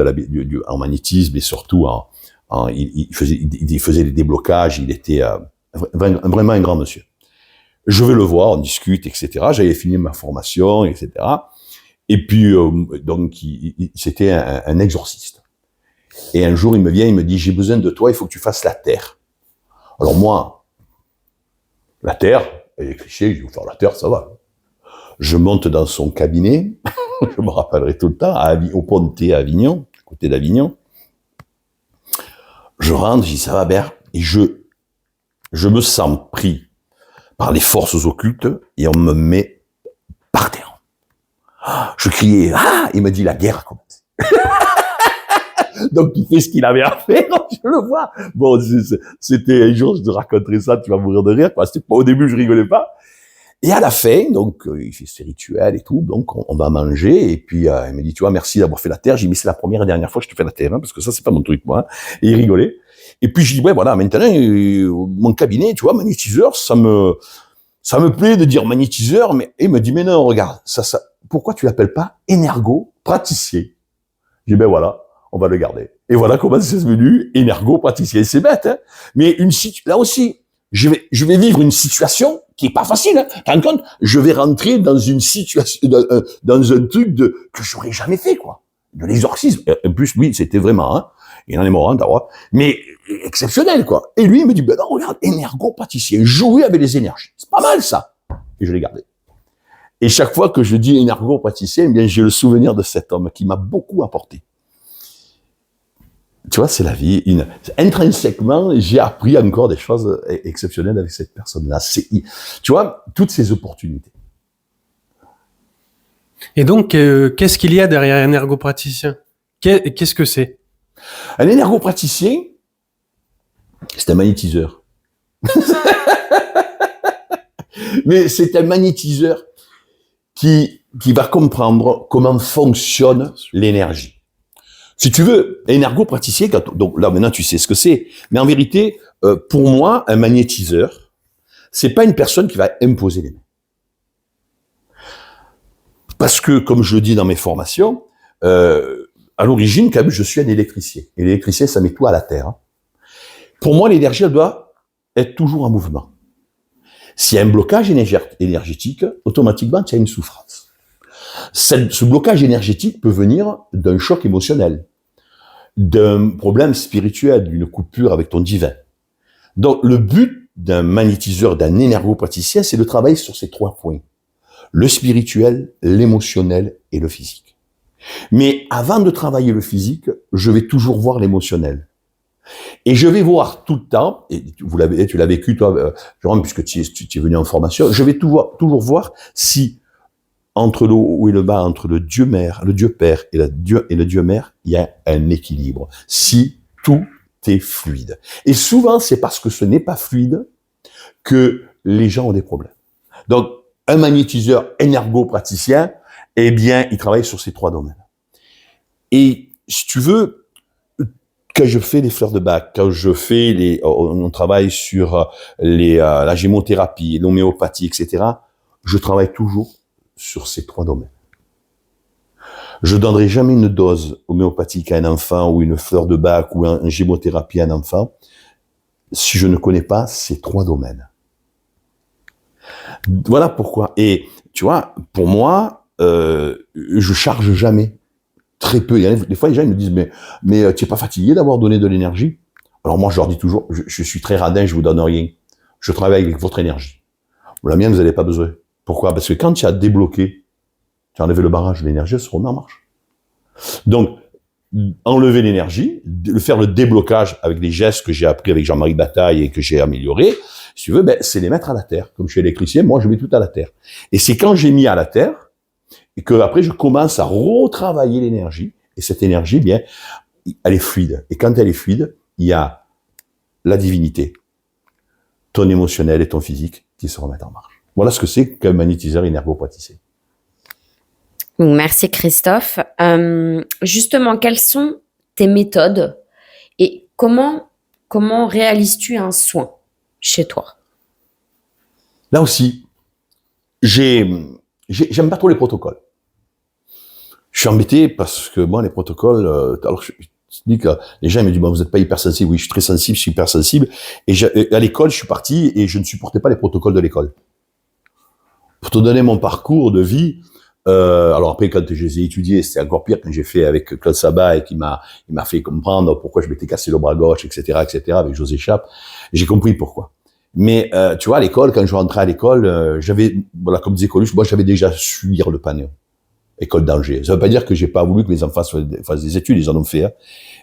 en magnétisme et surtout il faisait des déblocages. Il était vraiment un grand monsieur. Je vais le voir, on discute, etc. J'avais fini ma formation, etc. Et puis donc c'était un exorciste. Et un jour il me vient, il me dit, j'ai besoin de toi, il faut que tu fasses la terre. Alors moi, la terre, et les clichés, je vais faire la terre, ça va. Je monte dans son cabinet, je me rappellerai tout le temps, au Pontet à Avignon, à côté d'Avignon. Je rentre, je dis, ça va, Bert? Et je me sens pris par les forces occultes et on me met par terre. Je criais, il me dit, la guerre a commencé. Donc, il fait ce qu'il avait à faire, je le vois. Bon, c'était un jour, je te raconterai ça, tu vas mourir de rire, parce que au début, je rigolais pas. Et à la fin, donc, il fait ses rituels et tout, donc, on va manger, et puis, il me dit, tu vois, merci d'avoir fait la terre. J'ai dit, mais c'est la première et dernière fois que je te fais la terre, hein, parce que ça, c'est pas mon truc, moi. Hein. Et il rigolait. Et puis, je dis, ouais, voilà, maintenant, mon cabinet, tu vois, magnétiseur, ça me plaît de dire magnétiseur, mais, il me dit, mais non, regarde, pourquoi tu l'appelles pas énergo-praticien? J'ai dit, ben voilà. On va le garder. Et voilà comment c'est devenu énergo-praticien. C'est bête, hein. Mais là aussi, je vais vivre une situation qui est pas facile, hein. T'en compte? Je vais rentrer dans une situation, dans un truc que j'aurais jamais fait, quoi. De l'exorcisme. En plus, lui, c'était vraiment, hein. Il en est mort, hein, d'avoir. Mais, exceptionnel, quoi. Et lui, il me dit, ben non, regarde, énergo-praticien. Jouer avec les énergies. C'est pas mal, ça. Et je l'ai gardé. Et chaque fois que je dis énergo-praticien, eh bien, j'ai le souvenir de cet homme qui m'a beaucoup apporté. Tu vois, c'est la vie. Intrinsèquement, j'ai appris encore des choses exceptionnelles avec cette personne-là. Tu vois, toutes ces opportunités. Et donc, qu'est-ce qu'il y a derrière un énergopraticien? Qu'est-ce que c'est? Un énergopraticien, c'est un magnétiseur. Mais c'est un magnétiseur qui va comprendre comment fonctionne l'énergie. Si tu veux, énergopraticien, donc là maintenant tu sais ce que c'est, mais en vérité, pour moi, un magnétiseur, c'est pas une personne qui va imposer les mains. Parce que, comme je le dis dans mes formations, à l'origine, quand même, je suis un électricien. Et l'électricien, ça met tout à la terre. Hein. Pour moi, l'énergie, elle doit être toujours en mouvement. S'il y a un blocage énergétique, automatiquement, tu as une souffrance. Ce blocage énergétique peut venir d'un choc émotionnel, d'un problème spirituel, d'une coupure avec ton divin. Donc, le but d'un magnétiseur, d'un énergopraticien, c'est de travailler sur ces 3 points. Le spirituel, l'émotionnel et le physique. Mais avant de travailler le physique, je vais toujours voir l'émotionnel. Et je vais voir tout le temps, et tu l'as vécu toi, Jérôme, puisque tu es venu en formation, je vais toujours voir si entre le haut et le bas, entre le Dieu Mère, le Dieu Père et le Dieu Mère, il y a un équilibre. Si tout est fluide. Et souvent, c'est parce que ce n'est pas fluide que les gens ont des problèmes. Donc, un magnétiseur énergo-praticien, eh bien, il travaille sur ces 3 domaines. Et si tu veux, quand je fais les fleurs de bac, quand je fais on travaille sur la gémothérapie, l'homéopathie, etc., je travaille toujours sur ces 3 domaines. Je donnerai jamais une dose homéopathique à un enfant ou une fleur de bac ou une gémothérapie à un enfant si je ne connais pas ces 3 domaines. Voilà pourquoi. Et tu vois, pour moi, je charge jamais. Très peu. Des fois, les gens ils me disent, mais tu es pas fatigué d'avoir donné de l'énergie? Alors moi, je leur dis toujours, je suis très radin, je vous donne rien. Je travaille avec votre énergie. La mienne, vous n'avez pas besoin. Pourquoi? Parce que quand tu as débloqué, tu as enlevé le barrage, l'énergie, elle se remet en marche. Donc, enlever l'énergie, faire le déblocage avec les gestes que j'ai appris avec Jean-Marie Bataille et que j'ai amélioré, si tu veux, c'est les mettre à la terre. Comme je suis électricien, moi, je mets tout à la terre. Et c'est quand j'ai mis à la terre, et que après je commence à retravailler l'énergie, et cette énergie, bien, elle est fluide. Et quand elle est fluide, il y a la divinité, ton émotionnel et ton physique qui se remettent en marche. Voilà ce que c'est qu'un magnétiseur énergo-praticien. Merci Christophe. Justement, quelles sont tes méthodes et comment réalises-tu un soin chez toi? Là aussi, j'aime pas trop les protocoles. Je suis embêté parce que moi, les protocoles, alors je explique, les gens me disent, vous n'êtes pas hypersensible. Oui, je suis très sensible, je suis hypersensible. Et à l'école, je suis parti et je ne supportais pas les protocoles de l'école. Pour te donner mon parcours de vie, alors après, quand je les ai étudiés, c'était encore pire quand j'ai fait avec Claude Sabat et il m'a fait comprendre pourquoi je m'étais cassé le bras gauche, etc., avec José Chappe. J'ai compris pourquoi. Mais tu vois, à l'école, quand je rentrais à l'école, comme disait Coluche, moi j'avais déjà su lire le panneau. École d'Angers. Ça veut pas dire que j'ai pas voulu que mes enfants fassent des études, ils en ont fait, hein.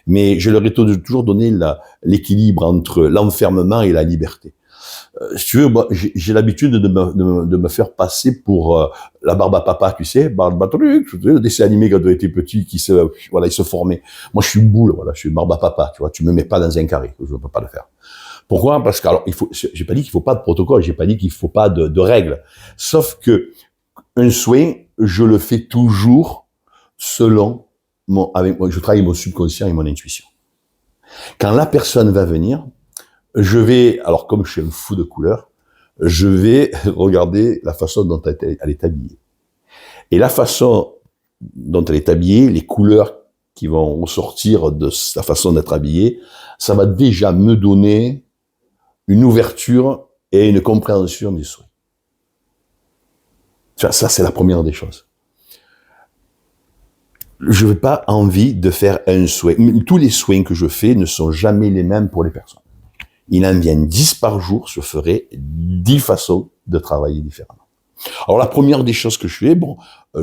Mais je leur ai toujours donné l'équilibre entre l'enfermement et la liberté. Si tu veux, moi, j'ai l'habitude de me faire passer pour la barbe à papa, tu sais, le dessin animé quand on était petit, il se formait. Moi, je suis une boule, je suis une barbe à papa, tu vois, tu me mets pas dans un carré, je ne peux pas le faire. Pourquoi? Parce que, alors, j'ai pas dit qu'il faut pas de protocole, j'ai pas dit qu'il faut pas de règles. Sauf que, un soin, je le fais toujours selon je travaille mon subconscient et mon intuition. Quand la personne va venir, alors comme je suis un fou de couleurs, je vais regarder la façon dont elle est habillée. Et la façon dont elle est habillée, les couleurs qui vont ressortir de sa façon d'être habillée, ça va déjà me donner une ouverture et une compréhension du soin. Ça, c'est la première des choses. Je n'ai pas envie de faire un soin. Tous les soins que je fais ne sont jamais les mêmes pour les personnes. Il en vient 10 par jour, je ferai 10 façons de travailler différemment. Alors la première des choses que je fais,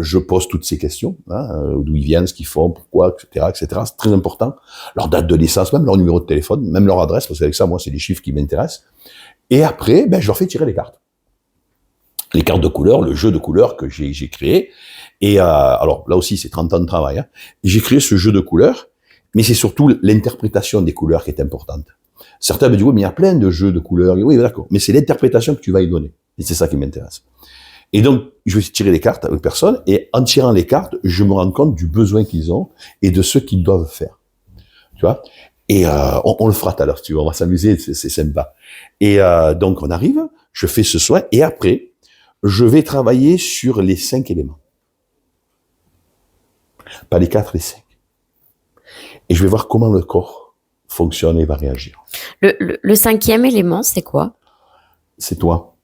je pose toutes ces questions, d'où ils viennent, ce qu'ils font, pourquoi, etc., etc. C'est très important. Leur date de naissance, même leur numéro de téléphone, même leur adresse, parce qu'avec ça, moi, c'est les chiffres qui m'intéressent. Et après, je leur fais tirer les cartes. Les cartes de couleurs, le jeu de couleurs que j'ai créé. Et alors là aussi, c'est 30 ans de travail. Hein. J'ai créé ce jeu de couleurs, mais c'est surtout l'interprétation des couleurs qui est importante. Certains me disent, oui, mais il y a plein de jeux de couleurs. Oui, d'accord. Mais c'est l'interprétation que tu vas y donner. Et c'est ça qui m'intéresse. Et donc, je vais tirer les cartes avec personne, et en tirant les cartes, je me rends compte du besoin qu'ils ont et de ce qu'ils doivent faire. Tu vois? Et on le fera tout à l'heure, tu vois, on va s'amuser, c'est sympa. Et donc, on arrive, je fais ce soin, et après, je vais travailler sur les 5 éléments. Pas les 4, les 5. Et je vais voir comment le corps fonctionne et va réagir. Le 5e élément, c'est quoi? C'est toi.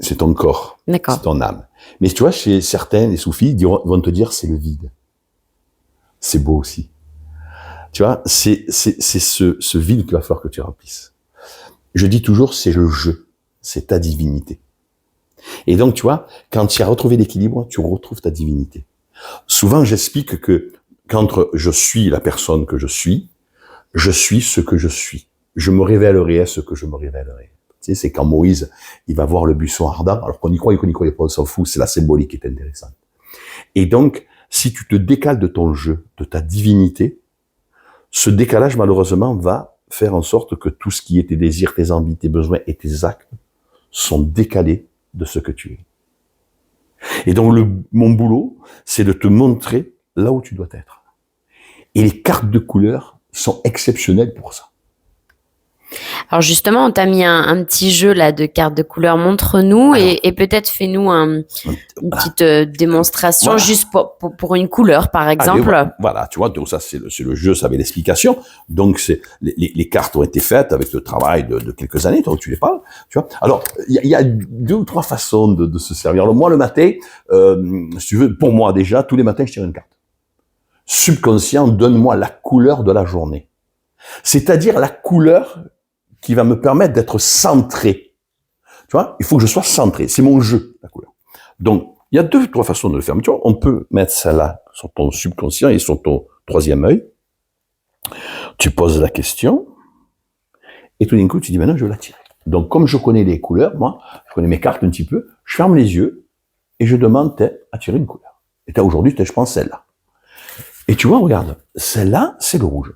C'est ton corps. D'accord. C'est ton âme. Mais tu vois, chez certains, les soufis, vont te dire c'est le vide. C'est beau aussi. Tu vois, c'est ce vide qu'il va falloir que tu remplisses. Je dis toujours, c'est le jeu. C'est ta divinité. Et donc, tu vois, quand tu as retrouvé l'équilibre, tu retrouves ta divinité. Souvent, j'explique que quand je suis la personne que je suis ce que je suis. Je me révélerai à ce que je me révélerai. Tu sais, c'est quand Moïse, il va voir le buisson ardent, alors qu'on y croit et qu'on n'y croit pas, on s'en fout, c'est la symbolique qui est intéressante. Et donc, si tu te décales de ton jeu, de ta divinité, ce décalage, malheureusement, va faire en sorte que tout ce qui est tes désirs, tes envies, tes besoins et tes actes sont décalés de ce que tu es. Et donc, mon boulot, c'est de te montrer là où tu dois être. Et les cartes de couleurs sont exceptionnelles pour ça. Alors justement, on t'a mis un petit jeu là de cartes de couleurs. Montre-nous et peut-être fais-nous une petite démonstration juste pour une couleur, par exemple. Allez, voilà, tu vois, donc ça c'est le jeu, ça avait l'explication. Donc c'est les cartes ont été faites avec le travail de quelques années, donc tu les parles, tu vois. Alors il y a 2 ou 3 façons de se servir. Alors moi le matin, si tu veux, pour moi déjà, tous les matins je tire une carte. Subconscient, donne-moi la couleur de la journée. C'est-à-dire la couleur qui va me permettre d'être centré. Tu vois, il faut que je sois centré. C'est mon jeu, la couleur. Donc, il y a 2 ou 3 façons de le faire. Mais tu vois, on peut mettre celle-là sur ton subconscient et sur ton 3e œil. Tu poses la question. Et tout d'un coup, tu dis, maintenant, je vais la tirer. Donc, comme je connais les couleurs, moi, je connais mes cartes un petit peu, je ferme les yeux et je demande à tirer une couleur. Et aujourd'hui, je prends celle-là. Et tu vois, regarde, celle-là, c'est le rouge.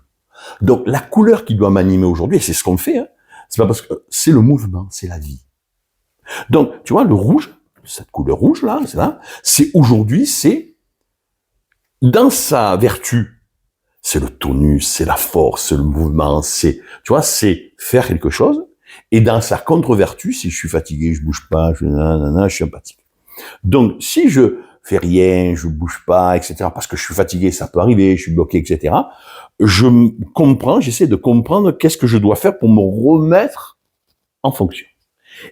Donc, la couleur qui doit m'animer aujourd'hui, et c'est ce qu'on fait, hein, c'est pas parce que c'est le mouvement, c'est la vie. Donc, tu vois, le rouge, cette couleur rouge là, c'est aujourd'hui, c'est dans sa vertu, c'est le tonus, c'est la force, c'est le mouvement, c'est, tu vois, c'est faire quelque chose. Et dans sa contre-vertu, si je suis fatigué, je bouge pas, je suis empathique. Donc, si je fais rien, je bouge pas, etc., parce que je suis fatigué, ça peut arriver, je suis bloqué, etc., je comprends, j'essaie de comprendre qu'est-ce que je dois faire pour me remettre en fonction.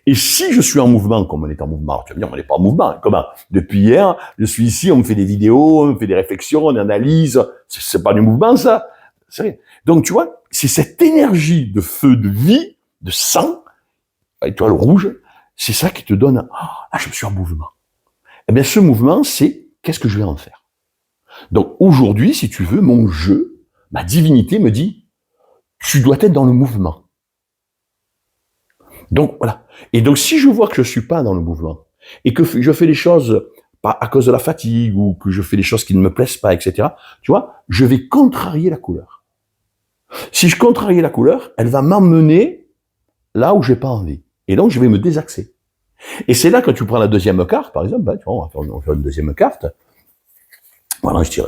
Et si je suis en mouvement, comme on est en mouvement, tu vas me dire, on n'est pas en mouvement. Comment? Depuis hier, je suis ici, on me fait des vidéos, on me fait des réflexions, on analyse. C'est pas du mouvement, ça. C'est rien. Donc, tu vois, c'est cette énergie de feu, de vie, de sang, et tu vois, le rouge, c'est ça qui te donne, je suis en mouvement. Eh bien, ce mouvement, c'est, qu'est-ce que je vais en faire? Donc, aujourd'hui, si tu veux, mon jeu, ma divinité me dit, tu dois être dans le mouvement. Donc, voilà. Et donc, si je vois que je suis pas dans le mouvement, et que je fais les choses pas à cause de la fatigue, ou que je fais des choses qui ne me plaisent pas, etc., tu vois, je vais contrarier la couleur. Si je contrarie la couleur, elle va m'emmener là où j'ai pas envie. Et donc, je vais me désaxer. Et c'est là que tu prends la 2e carte, par exemple, tu vois, on va faire une 2e carte. Voilà, je tire.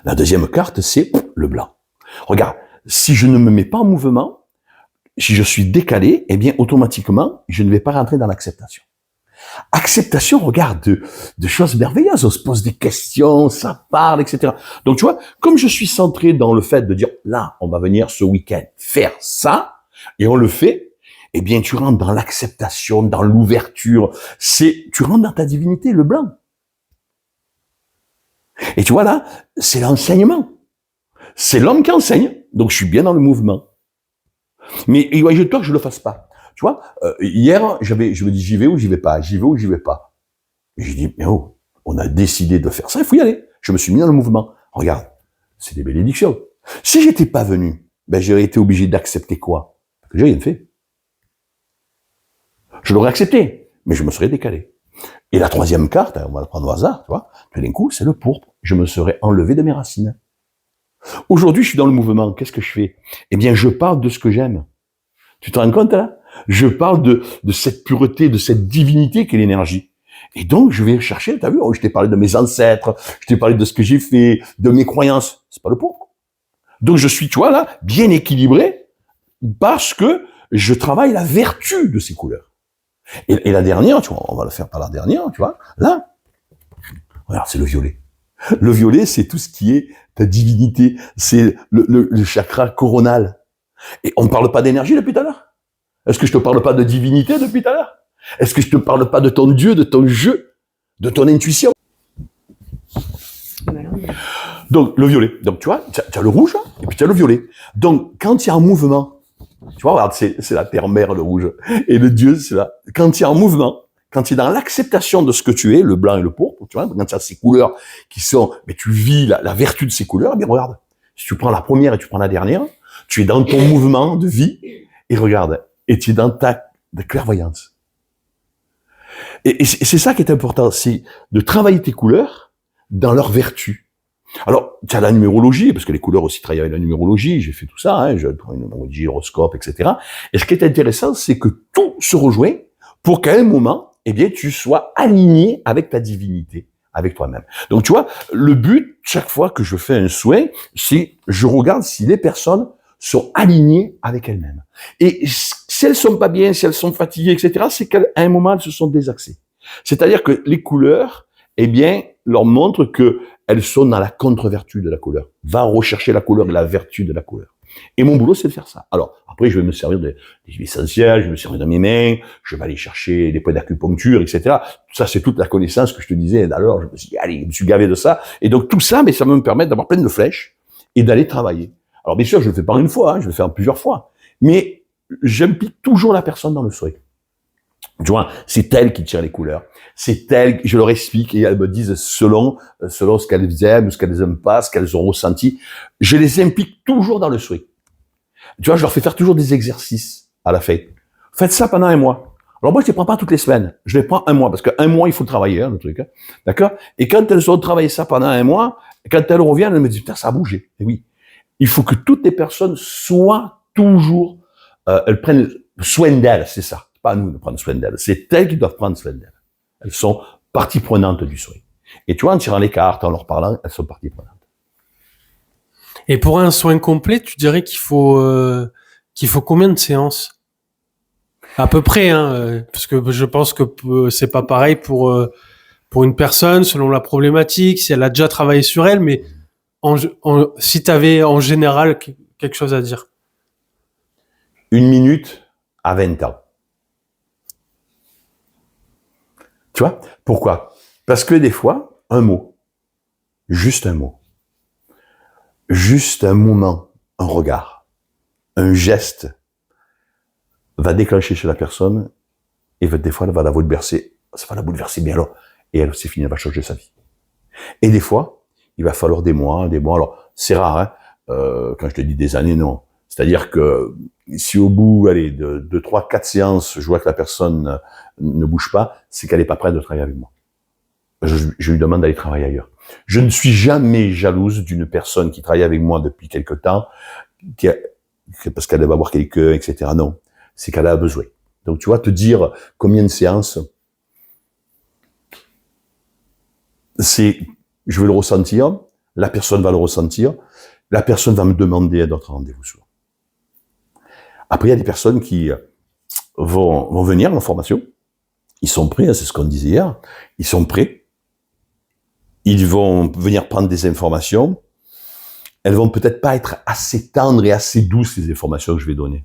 La 2e carte, c'est le blanc. Regarde, si je ne me mets pas en mouvement, si je suis décalé, eh bien, automatiquement, je ne vais pas rentrer dans l'acceptation. Acceptation, regarde, de choses merveilleuses. On se pose des questions, ça parle, etc. Donc, tu vois, comme je suis centré dans le fait de dire, là, on va venir ce week-end faire ça, et on le fait, eh bien, tu rentres dans l'acceptation, dans l'ouverture. Tu rentres dans ta divinité, le blanc. Et tu vois, là, c'est l'enseignement. C'est l'homme qui enseigne, donc je suis bien dans le mouvement. Mais imagine-toi que je le fasse pas. Tu vois, hier, je me dis, j'y vais ou j'y vais pas, j'y vais ou j'y vais pas. Et j'ai dit, mais on a décidé de faire ça, il faut y aller. Je me suis mis dans le mouvement. Regarde, c'est des bénédictions. Si j'étais pas venu, j'aurais été obligé d'accepter quoi? Que j'ai rien fait. Je l'aurais accepté, mais je me serais décalé. Et la 3e carte, on va le prendre au hasard, tu vois, tout d'un coup, c'est le pourpre. Je me serais enlevé de mes racines. Aujourd'hui, je suis dans le mouvement. Qu'est-ce que je fais? Eh bien, je parle de ce que j'aime. Tu te rends compte, là? Je parle de cette pureté, de cette divinité qu'est l'énergie. Et donc, je vais chercher, t'as vu, je t'ai parlé de mes ancêtres, je t'ai parlé de ce que j'ai fait, de mes croyances. C'est pas le pourpre. Donc, je suis, tu vois, là, bien équilibré parce que je travaille la vertu de ces couleurs. Et la dernière, tu vois, on va le faire par la dernière, tu vois, là, regarde, c'est le violet. Le violet, c'est tout ce qui est ta divinité, c'est le chakra coronal. Et on ne parle pas d'énergie depuis tout à l'heure? Est-ce que je te parle pas de divinité depuis tout à l'heure? Est-ce que je te parle pas de ton Dieu, de ton jeu, de ton intuition? Donc, le violet. Donc, tu vois, tu as le rouge, et puis tu as le violet. Donc, quand il y a un mouvement, tu vois, regarde, c'est la terre-mère, le rouge. Et le Dieu, c'est là. Quand il y a un mouvement, quand tu es dans l'acceptation de ce que tu es, le blanc et le pourpre, tu vois, quand tu as ces couleurs qui sont, mais tu vis la vertu de ces couleurs, mais regarde, si tu prends la première et tu prends la dernière, tu es dans ton mouvement de vie, et regarde, et tu es dans ta de clairvoyance. Et c'est ça qui est important, c'est de travailler tes couleurs dans leur vertu. Alors, tu as la numérologie, parce que les couleurs aussi travaillent avec la numérologie, j'ai fait tout ça, hein, je prends une numérologie, horoscope, etc. Et ce qui est intéressant, c'est que tout se rejoint pour qu'à un moment, eh bien, tu sois aligné avec ta divinité, avec toi-même. Donc, tu vois, le but, chaque fois que je fais un soin, c'est, je regarde si les personnes sont alignées avec elles-mêmes. Et si elles sont pas bien, si elles sont fatiguées, etc., c'est qu'à un moment, elles se sont désaxées. C'est-à-dire que les couleurs, eh bien, leur montrent que elles sont dans la contre-vertu de la couleur. Va rechercher la couleur et la vertu de la couleur. Et mon boulot, c'est de faire ça. Alors, après, je vais me servir des huiles essentielles, je vais me servir de mes mains, je vais aller chercher des points d'acupuncture, etc. Ça, c'est toute la connaissance que je te disais. Alors, je me suis dit, allez, je me suis gavé de ça. Et donc, tout ça, mais ça va me permettre d'avoir plein de flèches et d'aller travailler. Alors, bien sûr, je le fais pas une fois, hein, je le fais en plusieurs fois. Mais j'implique toujours la personne dans le souhait. Tu vois, c'est elle qui tire les couleurs. C'est elle, je leur explique et elles me disent selon ce qu'elles aiment, ce qu'elles aiment pas, ce qu'elles ont ressenti. Je les implique toujours dans le souhait. Tu vois, je leur fais faire toujours des exercices à la fête. Faites ça pendant un mois. Alors moi, je les prends pas toutes les semaines. Je les prends un mois parce qu'un mois, il faut travailler, hein, le truc. Hein. D'accord? Et quand elles ont travaillé ça pendant un mois, quand elles reviennent, elles me disent, putain, ça a bougé. Et oui. Il faut que toutes les personnes soient toujours, elles prennent soin d'elles, c'est ça. Pas à nous de prendre soin d'elles. C'est elles qui doivent prendre soin d'elles. Elles sont partie prenante du soin. Et tu vois, en tirant les cartes, en leur parlant, elles sont partie prenante. Et pour un soin complet, tu dirais qu'il faut combien de séances? À peu près, hein, parce que je pense que c'est pas pareil pour une personne selon la problématique, si elle a déjà travaillé sur elle, mais si tu avais en général quelque chose à dire. 1 minute à 20 ans. Tu vois? Pourquoi? Parce que des fois, un mot, juste un mot, juste un moment, un regard, un geste va déclencher chez la personne et des fois, ça va la bouleverser bien alors. Et elle, c'est fini, elle va changer sa vie. Et des fois, il va falloir des mois. Alors, c'est rare, hein, quand je te dis des années, non. C'est-à-dire que si au bout, allez, de 3, 4 séances, je vois que la personne ne bouge pas, c'est qu'elle n'est pas prête de travailler avec moi. Je lui demande d'aller travailler ailleurs. Je ne suis jamais jalouse d'une personne qui travaille avec moi depuis quelque temps, parce qu'elle va voir quelqu'un, etc. Non, c'est qu'elle a besoin. Donc, tu vois, te dire combien de séances, je vais le ressentir, la personne va le ressentir, la personne va me demander d'autres rendez-vous souvent. Après, il y a des personnes qui vont venir en formation. Ils sont prêts, hein, c'est ce qu'on disait hier. Ils sont prêts. Ils vont venir prendre des informations. Elles vont peut-être pas être assez tendres et assez douces, les informations que je vais donner.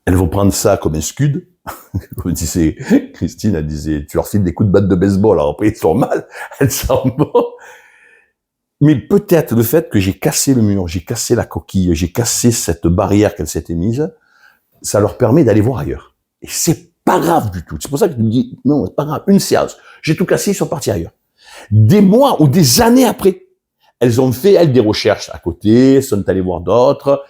Elles vont prendre ça comme un scud. Comme disait Christine, elle disait, tu leur files des coups de batte de baseball, alors après ils sont mal, elles s'en vont. Mais peut-être le fait que j'ai cassé le mur, j'ai cassé la coquille, j'ai cassé cette barrière qu'elle s'était mise, ça leur permet d'aller voir ailleurs. Et c'est pas grave du tout. C'est pour ça que je me dis, non, c'est pas grave, une séance. J'ai tout cassé, ils sont partis ailleurs. Des mois ou des années après, elles ont fait, elles, des recherches à côté, sont allées voir d'autres.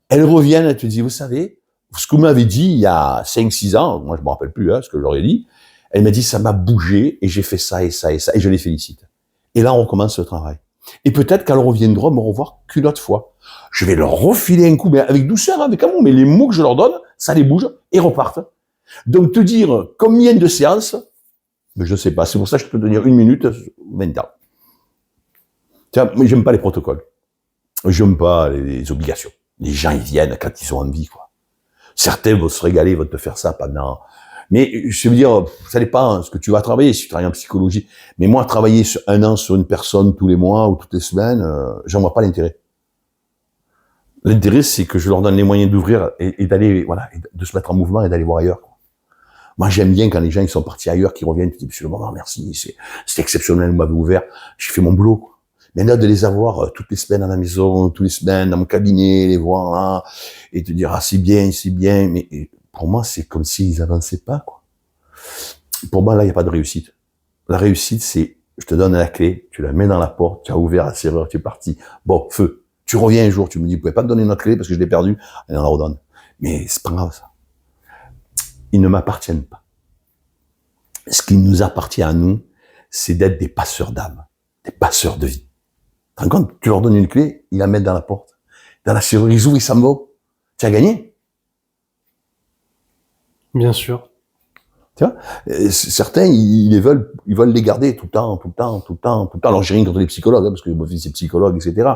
Elles reviennent, elles te disent, vous savez, ce que vous m'avez dit il y a 5-6 ans, moi je me rappelle plus, hein, ce que je leur ai dit, elle m'a dit, ça m'a bougé, et j'ai fait ça et ça et ça, et je les félicite. Et là, on recommence le travail. Et peut-être qu'elles reviendront me revoir qu'une autre fois. Je vais leur refiler un coup, mais avec douceur, avec amour, mais les mots que je leur donne, ça les bouge et repartent. Donc, te dire combien de séances, mais je ne sais pas. C'est pour ça que je peux te dire 1 minute, 20 ans. Tiens, moi, j'aime pas les protocoles. J'aime pas les obligations. Les gens, ils viennent quand ils ont envie, quoi. Certains vont se régaler, vont te faire ça pendant... Mais je veux dire, ça dépend ce que tu vas travailler, si tu travailles en psychologie. Mais moi, travailler sur 1 an sur une personne tous les mois ou toutes les semaines, j'en vois pas l'intérêt. L'intérêt, c'est que je leur donne les moyens d'ouvrir et d'aller, voilà, de se mettre en mouvement et d'aller voir ailleurs. Moi, j'aime bien quand les gens ils sont partis ailleurs, qui reviennent, qui disent, monsieur le moment, merci, c'est exceptionnel, vous m'avez ouvert, j'ai fait mon boulot, quoi. Mais là, de les avoir toutes les semaines à la maison, toutes les semaines dans mon cabinet, les voir là, et te dire, ah, c'est bien, mais pour moi, c'est comme s'ils avançaient pas, quoi. Pour moi, là, il n'y a pas de réussite. La réussite, c'est, je te donne la clé, tu la mets dans la porte, tu as ouvert la serrure, tu es parti. Bon, feu. Tu reviens un jour, tu me dis, vous pouvez pas me donner notre clé parce que je l'ai perdue, et on la redonne. Mais c'est pas grave, ça. Ils ne m'appartiennent pas. Ce qui nous appartient à nous, c'est d'être des passeurs d'âme, des passeurs de vie. Tu te rends compte, tu leur donnes une clé, ils la mettent dans la porte. Dans la serrure, ils ouvrent, ils s'en vont. Tu as gagné. Bien sûr. Tu vois, certains, ils veulent les garder tout le temps. Alors, j'ai rien contre les psychologues, parce que mon fils est psychologue, etc.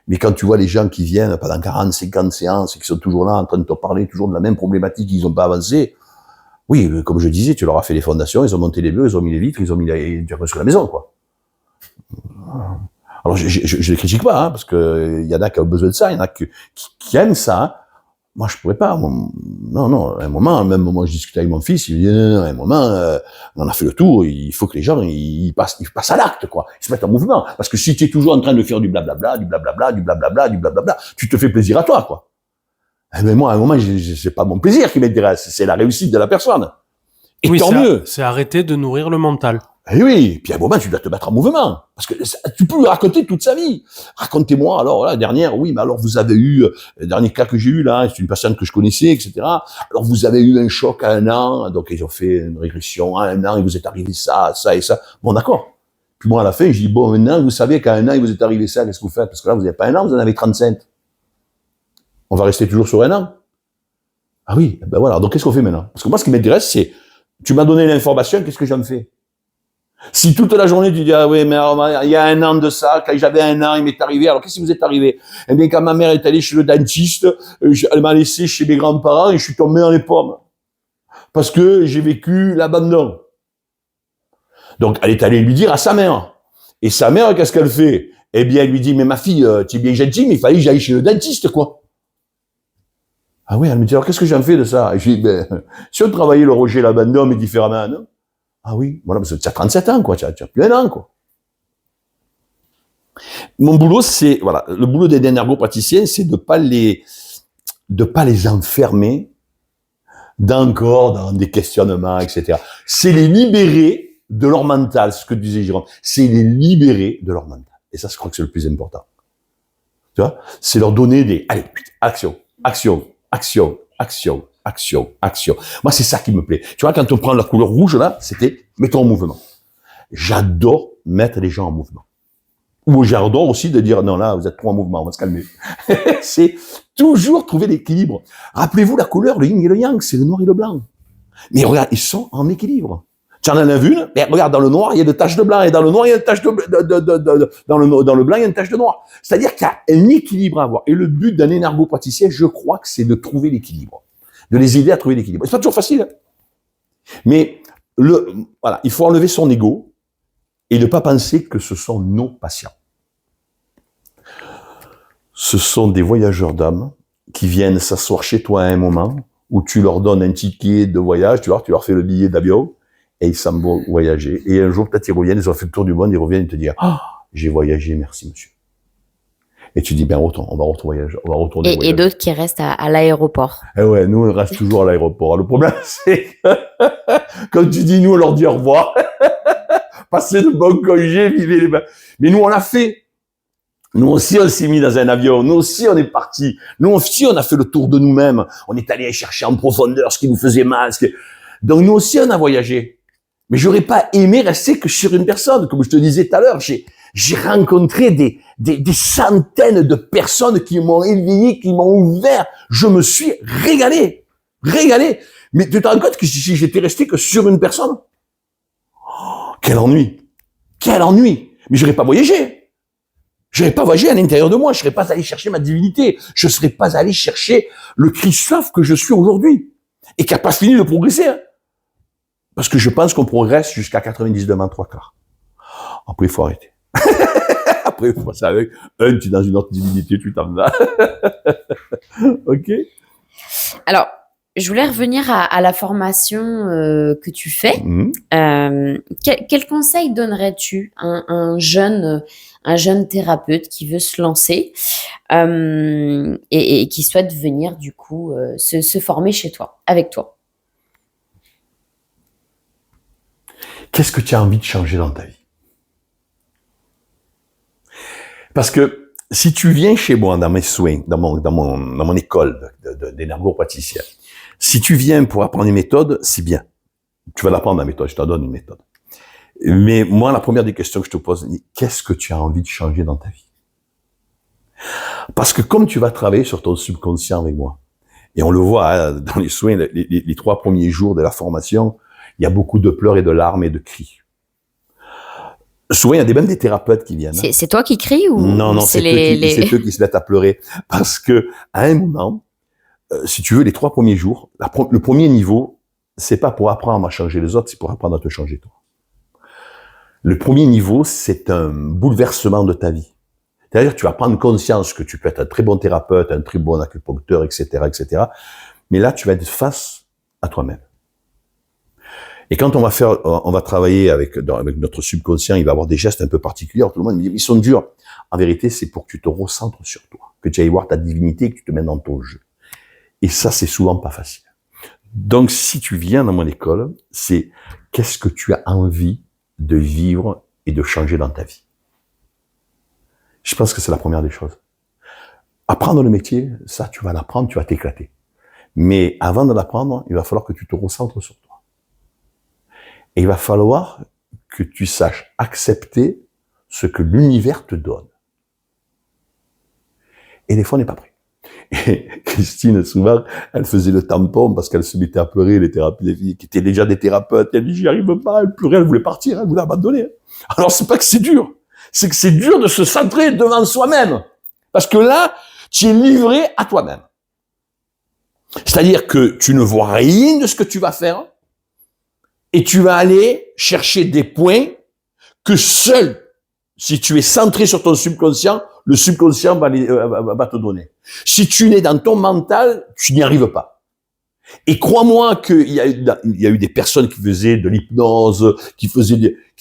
Mais quand tu vois les gens qui viennent pendant 40, 50 séances et qui sont toujours là en train de te parler toujours de la même problématique, ils n'ont pas avancé. Oui, comme je disais, tu leur as fait les fondations, ils ont monté les murs, ils ont mis les vitres, ils ont construit la maison, quoi. Alors, je les critique pas, parce que il y en a qui ont besoin de ça, il y en a qui aiment ça, hein. Moi, je pourrais pas. Non. À un moment, même moi, je discutais avec mon fils, il me dit, non, à un moment, on a fait le tour, il faut que les gens, ils passent à l'acte, quoi. Ils se mettent en mouvement. Parce que si tu es toujours en train de faire du blablabla, tu te fais plaisir à toi, quoi. Mais moi, à un moment, c'est pas mon plaisir qui m'intéresse, c'est la réussite de la personne. Et oui, tant mieux. C'est arrêter de nourrir le mental. Et oui, puis à un moment, tu dois te mettre en mouvement. Parce que tu peux lui raconter toute sa vie. Racontez-moi, alors, la dernière, oui, mais alors vous avez eu, le dernier cas que j'ai eu, là, c'est une personne que je connaissais, etc. Alors vous avez eu un choc à 1 an, donc ils ont fait une régression à 1 an, il vous est arrivé ça, ça et ça. Bon, d'accord. Puis moi, à la fin, je dis, bon, maintenant, vous savez qu'à 1 an, il vous est arrivé ça, qu'est-ce que vous faites? Parce que là, vous n'avez pas 1 an, vous en avez 35. On va rester toujours sur 1 an. Ah oui, ben voilà, donc qu'est-ce qu'on fait maintenant? Parce que moi, ce qui m'intéresse, c'est, tu m'as donné l'information, qu'est-ce que j'en fais? Si toute la journée tu dis, ah oui, mais alors, il y a 1 an de ça, quand j'avais 1 an, il m'est arrivé, alors qu'est-ce qui vous est arrivé? Eh bien, quand ma mère est allée chez le dentiste, elle m'a laissé chez mes grands-parents et je suis tombé dans les pommes. Parce que j'ai vécu l'abandon. Donc, elle est allée lui dire à sa mère. Et sa mère, qu'est-ce qu'elle fait? Eh bien, elle lui dit, mais ma fille, tu es bien gentille, mais il fallait que j'aille chez le dentiste, quoi. Ah oui, elle me dit, alors qu'est-ce que j'en fais de ça? Et je dis, ben, si on travaillait le rejet, l'abandon, mais différemment, non? Ah oui, voilà, parce que tu as 37 ans, quoi, tu as plus 1 an, quoi. Mon boulot, c'est, voilà, le boulot des énergopraticiens, c'est de pas les enfermer dans des questionnements, etc. C'est les libérer de leur mental, ce que disait Jérôme. C'est les libérer de leur mental. Et ça, je crois que c'est le plus important. Tu vois? C'est leur donner allez, action. Moi, c'est ça qui me plaît. Tu vois, quand on prend la couleur rouge, là, c'était, mettons en mouvement. J'adore mettre les gens en mouvement. Ou j'adore aussi de dire, non, là, vous êtes trop en mouvement, on va se calmer. C'est toujours trouver l'équilibre. Rappelez-vous la couleur, le yin et le yang, c'est le noir et le blanc. Mais regarde, ils sont en équilibre. Tu en as vu une, mais regarde, dans le noir, il y a des taches de blanc, et dans le noir, il y a une tache dans le blanc, il y a une tache de noir. C'est-à-dire qu'il y a un équilibre à avoir. Et le but d'un énergopraticien, je crois que c'est de trouver l'équilibre. De les aider à trouver l'équilibre. C'est pas toujours facile. Mais, voilà, il faut enlever son ego et ne pas penser que ce sont nos patients. Ce sont des voyageurs d'âme qui viennent s'asseoir chez toi à un moment où tu leur donnes un ticket de voyage, tu vois, tu leur fais le billet d'avion et ils s'en vont voyager. Et un jour, peut-être ils reviennent, ils ont fait le tour du monde, ils reviennent te dire, ah, j'ai voyagé, merci monsieur. Et tu dis, ben, on va retourner voyager. Et d'autres qui restent à l'aéroport. Eh ouais, nous, on reste toujours à l'aéroport. Le problème, c'est que, comme tu dis, nous, on leur dit au revoir. Passez de bons congés, vivez les bains. Mais nous, on l'a fait. Nous aussi, on s'est mis dans un avion. Nous aussi, on est parti. Nous aussi, on a fait le tour de nous-mêmes. On est allé chercher en profondeur ce qui nous faisait mal. Donc, nous aussi, on a voyagé. Mais j'aurais pas aimé rester que sur une personne. Comme je te disais tout à l'heure, j'ai rencontré des centaines de personnes qui m'ont éveillé, qui m'ont ouvert. Je me suis régalé. Mais tu te rends compte que si j'étais resté que sur une personne? Oh, quel ennui. Mais j'aurais pas voyagé. Je n'aurais pas voyagé à l'intérieur de moi, je ne serais pas allé chercher ma divinité, je ne serais pas allé chercher le Christophe que je suis aujourd'hui, et qui n'a pas fini de progresser. Hein. Parce que je pense qu'on progresse jusqu'à 99 ans, 3/4. Après, il faut arrêter. Après, il faut passer avec tu es dans une autre divinité, tu t'en vas. Ok. Alors, je voulais revenir à la formation que tu fais. Quel conseil donnerais-tu à un jeune thérapeute qui veut se lancer et qui souhaite venir du coup se former chez toi, avec toi? Qu'est-ce que tu as envie de changer dans ta vie? Parce que si tu viens chez moi dans mes soins, dans mon école d'énergopraticienne, si tu viens pour apprendre une méthode, c'est bien. Tu vas l'apprendre la méthode, je te donne une méthode. Mais moi, la première des questions que je te pose, qu'est-ce que tu as envie de changer dans ta vie? Parce que comme tu vas travailler sur ton subconscient avec moi, et on le voit hein, dans les soins, les 3 premiers jours de la formation, il y a beaucoup de pleurs et de larmes et de cris. Souvent, il y a même des thérapeutes qui viennent. C'est toi qui cries ou non, c'est eux qui se mettent à pleurer. Parce que à un moment, si tu veux, les 3 premiers jours, le premier niveau, c'est pas pour apprendre à changer les autres, c'est pour apprendre à te changer toi. Le premier niveau, c'est un bouleversement de ta vie. C'est-à-dire que tu vas prendre conscience que tu peux être un très bon thérapeute, un très bon acupuncteur, etc., etc. Mais là, tu vas être face à toi-même. Et quand on va travailler avec notre subconscient, il va avoir des gestes un peu particuliers. Alors, tout le monde me dit, ils sont durs. En vérité, c'est pour que tu te recentres sur toi, que tu ailles voir ta divinité et que tu te mettes dans ton jeu. Et ça, c'est souvent pas facile. Donc, si tu viens dans mon école, c'est qu'est-ce que tu as envie de vivre et de changer dans ta vie. Je pense que c'est la première des choses. Apprendre le métier, ça, tu vas l'apprendre, tu vas t'éclater. Mais avant de l'apprendre, il va falloir que tu te recentres sur toi. Et il va falloir que tu saches accepter ce que l'univers te donne. Et des fois, on n'est pas prêt. Et Christine, souvent, elle faisait le tampon parce qu'elle se mettait à pleurer, les filles qui étaient déjà des thérapeutes. Elle dit, j'y arrive pas, elle pleurait, elle voulait partir, elle voulait abandonner. Alors, c'est pas que c'est dur. C'est que c'est dur de se centrer devant soi-même. Parce que là, tu es livré à toi-même. C'est-à-dire que tu ne vois rien de ce que tu vas faire et tu vas aller chercher des points que seul, si tu es centré sur ton subconscient, le subconscient va te donner. Si tu n'es dans ton mental, tu n'y arrives pas. Et crois-moi qu'il y a eu des personnes qui faisaient de l'hypnose, qui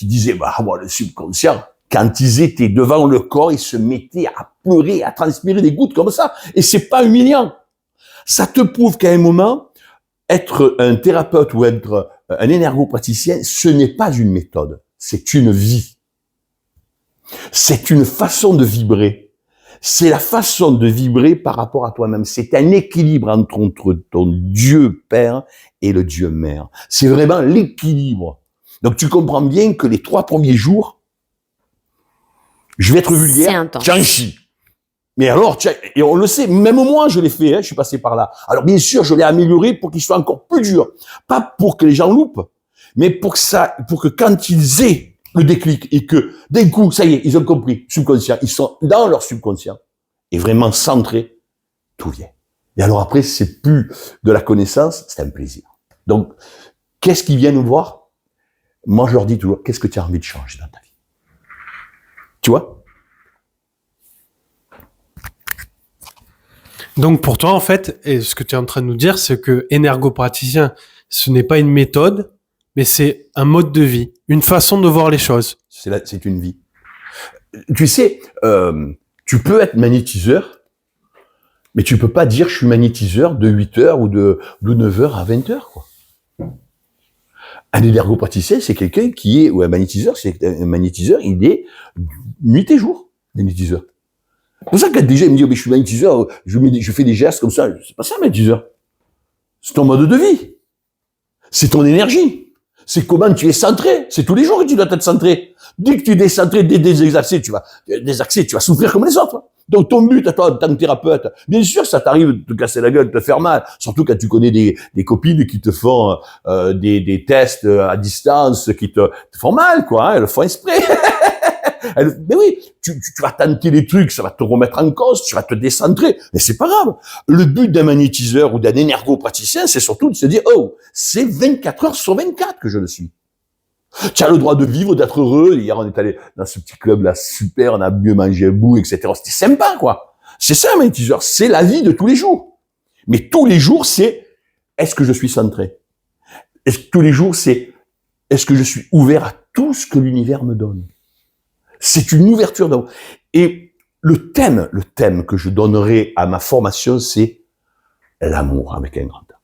disaient, bah, moi, le subconscient, quand ils étaient devant le corps, ils se mettaient à pleurer, à transpirer des gouttes comme ça. Et c'est pas humiliant. Ça te prouve qu'à un moment, être un thérapeute ou être un énergopraticien, ce n'est pas une méthode. C'est une vie. C'est une façon de vibrer. C'est la façon de vibrer par rapport à toi-même. C'est un équilibre entre ton Dieu Père et le Dieu Mère. C'est vraiment l'équilibre. Donc tu comprends bien que les 3 premiers jours, je vais être vulgaire, j'en chie. Mais alors, et on le sait, même moi je l'ai fait, je suis passé par là. Alors bien sûr, je l'ai amélioré pour qu'il soit encore plus dur. Pas pour que les gens loupent, mais pour que quand ils aient le déclic et que d'un coup, ça y est, ils ont compris, subconscient, ils sont dans leur subconscient et vraiment centrés, tout vient. Et alors après, c'est plus de la connaissance, c'est un plaisir. Donc, qu'est-ce qui vient nous voir? Moi, je leur dis toujours, qu'est-ce que tu as envie de changer dans ta vie? Tu vois? Donc pour toi, en fait, et ce que tu es en train de nous dire, c'est que énergopraticien, ce n'est pas une méthode, mais c'est un mode de vie, une façon de voir les choses. C'est une vie. Tu sais, tu peux être magnétiseur, mais tu peux pas dire je suis magnétiseur de 8h ou de 9h à 20h, quoi. Un énergopraticien, c'est quelqu'un qui est, ou un magnétiseur, il est nuit et jour, magnétiseur. C'est pour ça que déjà, il me dit, oh, mais je suis magnétiseur, je fais des gestes comme ça. C'est pas ça, magnétiseur. C'est ton mode de vie. C'est ton énergie. C'est comment tu es centré. C'est tous les jours que tu dois être centré. Dès que tu es décentré, dès des accès, tu vas souffrir comme les autres. Donc, ton but, à toi, en tant que thérapeute, bien sûr, ça t'arrive de te casser la gueule, de te faire mal. Surtout quand tu connais des copines qui te font, des tests à distance qui te font mal, quoi, hein, elles le font exprès. Mais oui, tu vas tenter des trucs, ça va te remettre en cause, tu vas te décentrer, mais c'est pas grave. Le but d'un magnétiseur ou d'un énergopraticien, c'est surtout de se dire, oh, c'est 24 heures sur 24 que je le suis. Tu as le droit de vivre, d'être heureux. Hier, on est allé dans ce petit club-là, super, on a mieux mangé un bout, etc. C'était sympa, quoi. C'est ça, un magnétiseur, c'est la vie de tous les jours. Mais tous les jours, c'est, est-ce que je suis centré? Est-ce que tous les jours, c'est, est-ce que je suis ouvert à tout ce que l'univers me donne? C'est une ouverture d'eau. Et le thème que je donnerai à ma formation, c'est l'amour avec un grand A.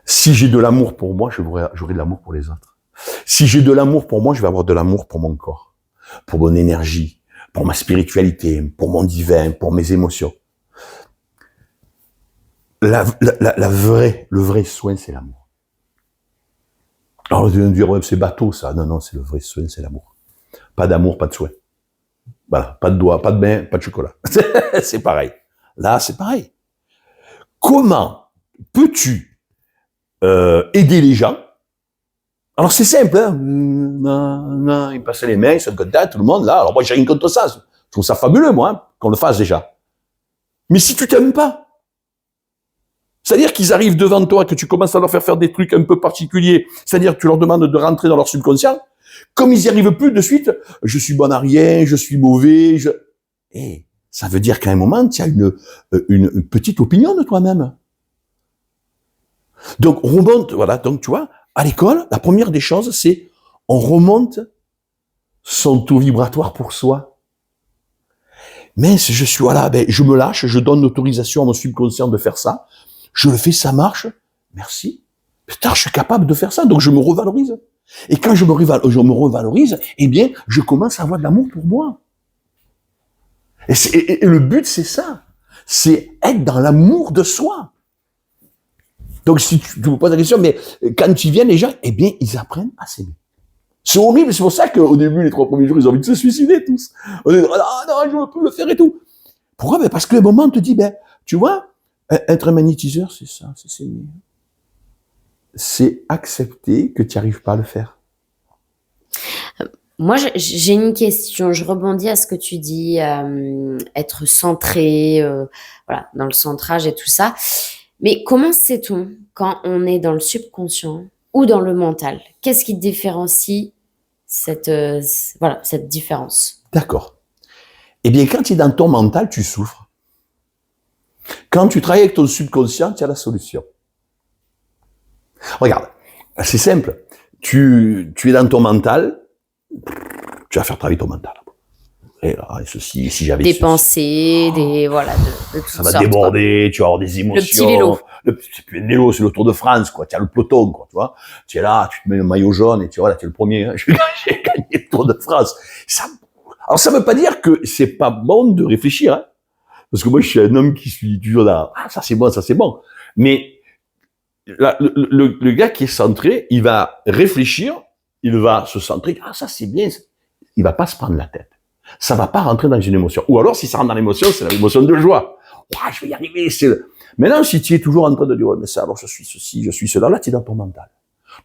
Si j'ai de l'amour pour moi, j'aurai de l'amour pour les autres. Si j'ai de l'amour pour moi, je vais avoir de l'amour pour mon corps, pour mon énergie, pour ma spiritualité, pour mon divin, pour mes émotions. Le vrai soin, c'est l'amour. Alors, vous allez me dire, ouais, c'est bateau, ça. Non, c'est le vrai soin, c'est l'amour. Pas d'amour, pas de soin. Voilà, pas de doigts, pas de main, pas de chocolat. C'est pareil. Là, c'est pareil. Comment peux-tu aider les gens? Alors, c'est simple, hein. Non, ils passent les mains, ils sont contents, tout le monde, là. Alors, moi, j'ai rien contre ça. Je trouve ça fabuleux, moi, hein, qu'on le fasse déjà. Mais si tu t'aimes pas, c'est-à-dire qu'ils arrivent devant toi, que tu commences à leur faire des trucs un peu particuliers, c'est-à-dire que tu leur demandes de rentrer dans leur subconscient, comme ils n'y arrivent plus de suite, je suis bon à rien, je suis mauvais, Eh, ça veut dire qu'à un moment, tu as une petite opinion de toi-même. Donc, on remonte, voilà, donc tu vois, à l'école, la première des choses, c'est on remonte son taux vibratoire pour soi. Mince, je suis, voilà, je me lâche, je donne l'autorisation à mon subconscient de faire ça, je le fais, ça marche, merci. Putain, je suis capable de faire ça, donc je me revalorise. Et quand je me revalorise, eh bien, je commence à avoir de l'amour pour moi. Et le but, c'est ça. C'est être dans l'amour de soi. Donc, si tu me poses la question, mais quand tu viens, les gens, eh bien, ils apprennent à s'aimer. C'est horrible, c'est pour ça qu'au début, les 3 premiers jours, ils ont envie de se suicider, tous. On est, ah non, je veux plus le faire et tout. Pourquoi? Parce que le moment, on te dit, tu vois, être un magnétiseur, c'est ça, c'est s'aimer. C'est accepter que tu n'y arrives pas à le faire. Moi, j'ai une question. Je rebondis à ce que tu dis, être centré, voilà, dans le centrage et tout ça. Mais comment sait-on quand on est dans le subconscient ou dans le mental? Qu'est-ce qui différencie cette différence? D'accord. Eh bien, quand tu es dans ton mental, tu souffres. Quand tu travailles avec ton subconscient, tu as la solution. Regarde, c'est simple. Tu es dans ton mental, tu vas faire travailler ton mental. Et là, ceci, si j'avais des pensées, voilà, de toutes ça va sortes, déborder, quoi. Tu vas avoir des émotions. Le petit vélo. C'est plus un vélo, c'est le Tour de France, quoi. Tu as le peloton, quoi, tu vois. Tu es là, tu te mets le maillot jaune et tu vois, là, tu es le premier, hein. J'ai gagné le Tour de France. Alors, ça veut pas dire que c'est pas bon de réfléchir, hein. Parce que moi, je suis un homme qui suis toujours là. Ah, ça c'est bon, ça c'est bon. Mais, là, le gars qui est centré, il va réfléchir, il va se centrer. Ah, ça c'est bien. Il va pas se prendre la tête. Ça va pas rentrer dans une émotion. Ou alors, si ça rentre dans l'émotion, c'est l'émotion de joie. Oh, je vais y arriver. Maintenant, si tu es toujours en train de dire, ouais, mais ça, alors je suis ceci, je suis cela, là, tu es dans ton mental.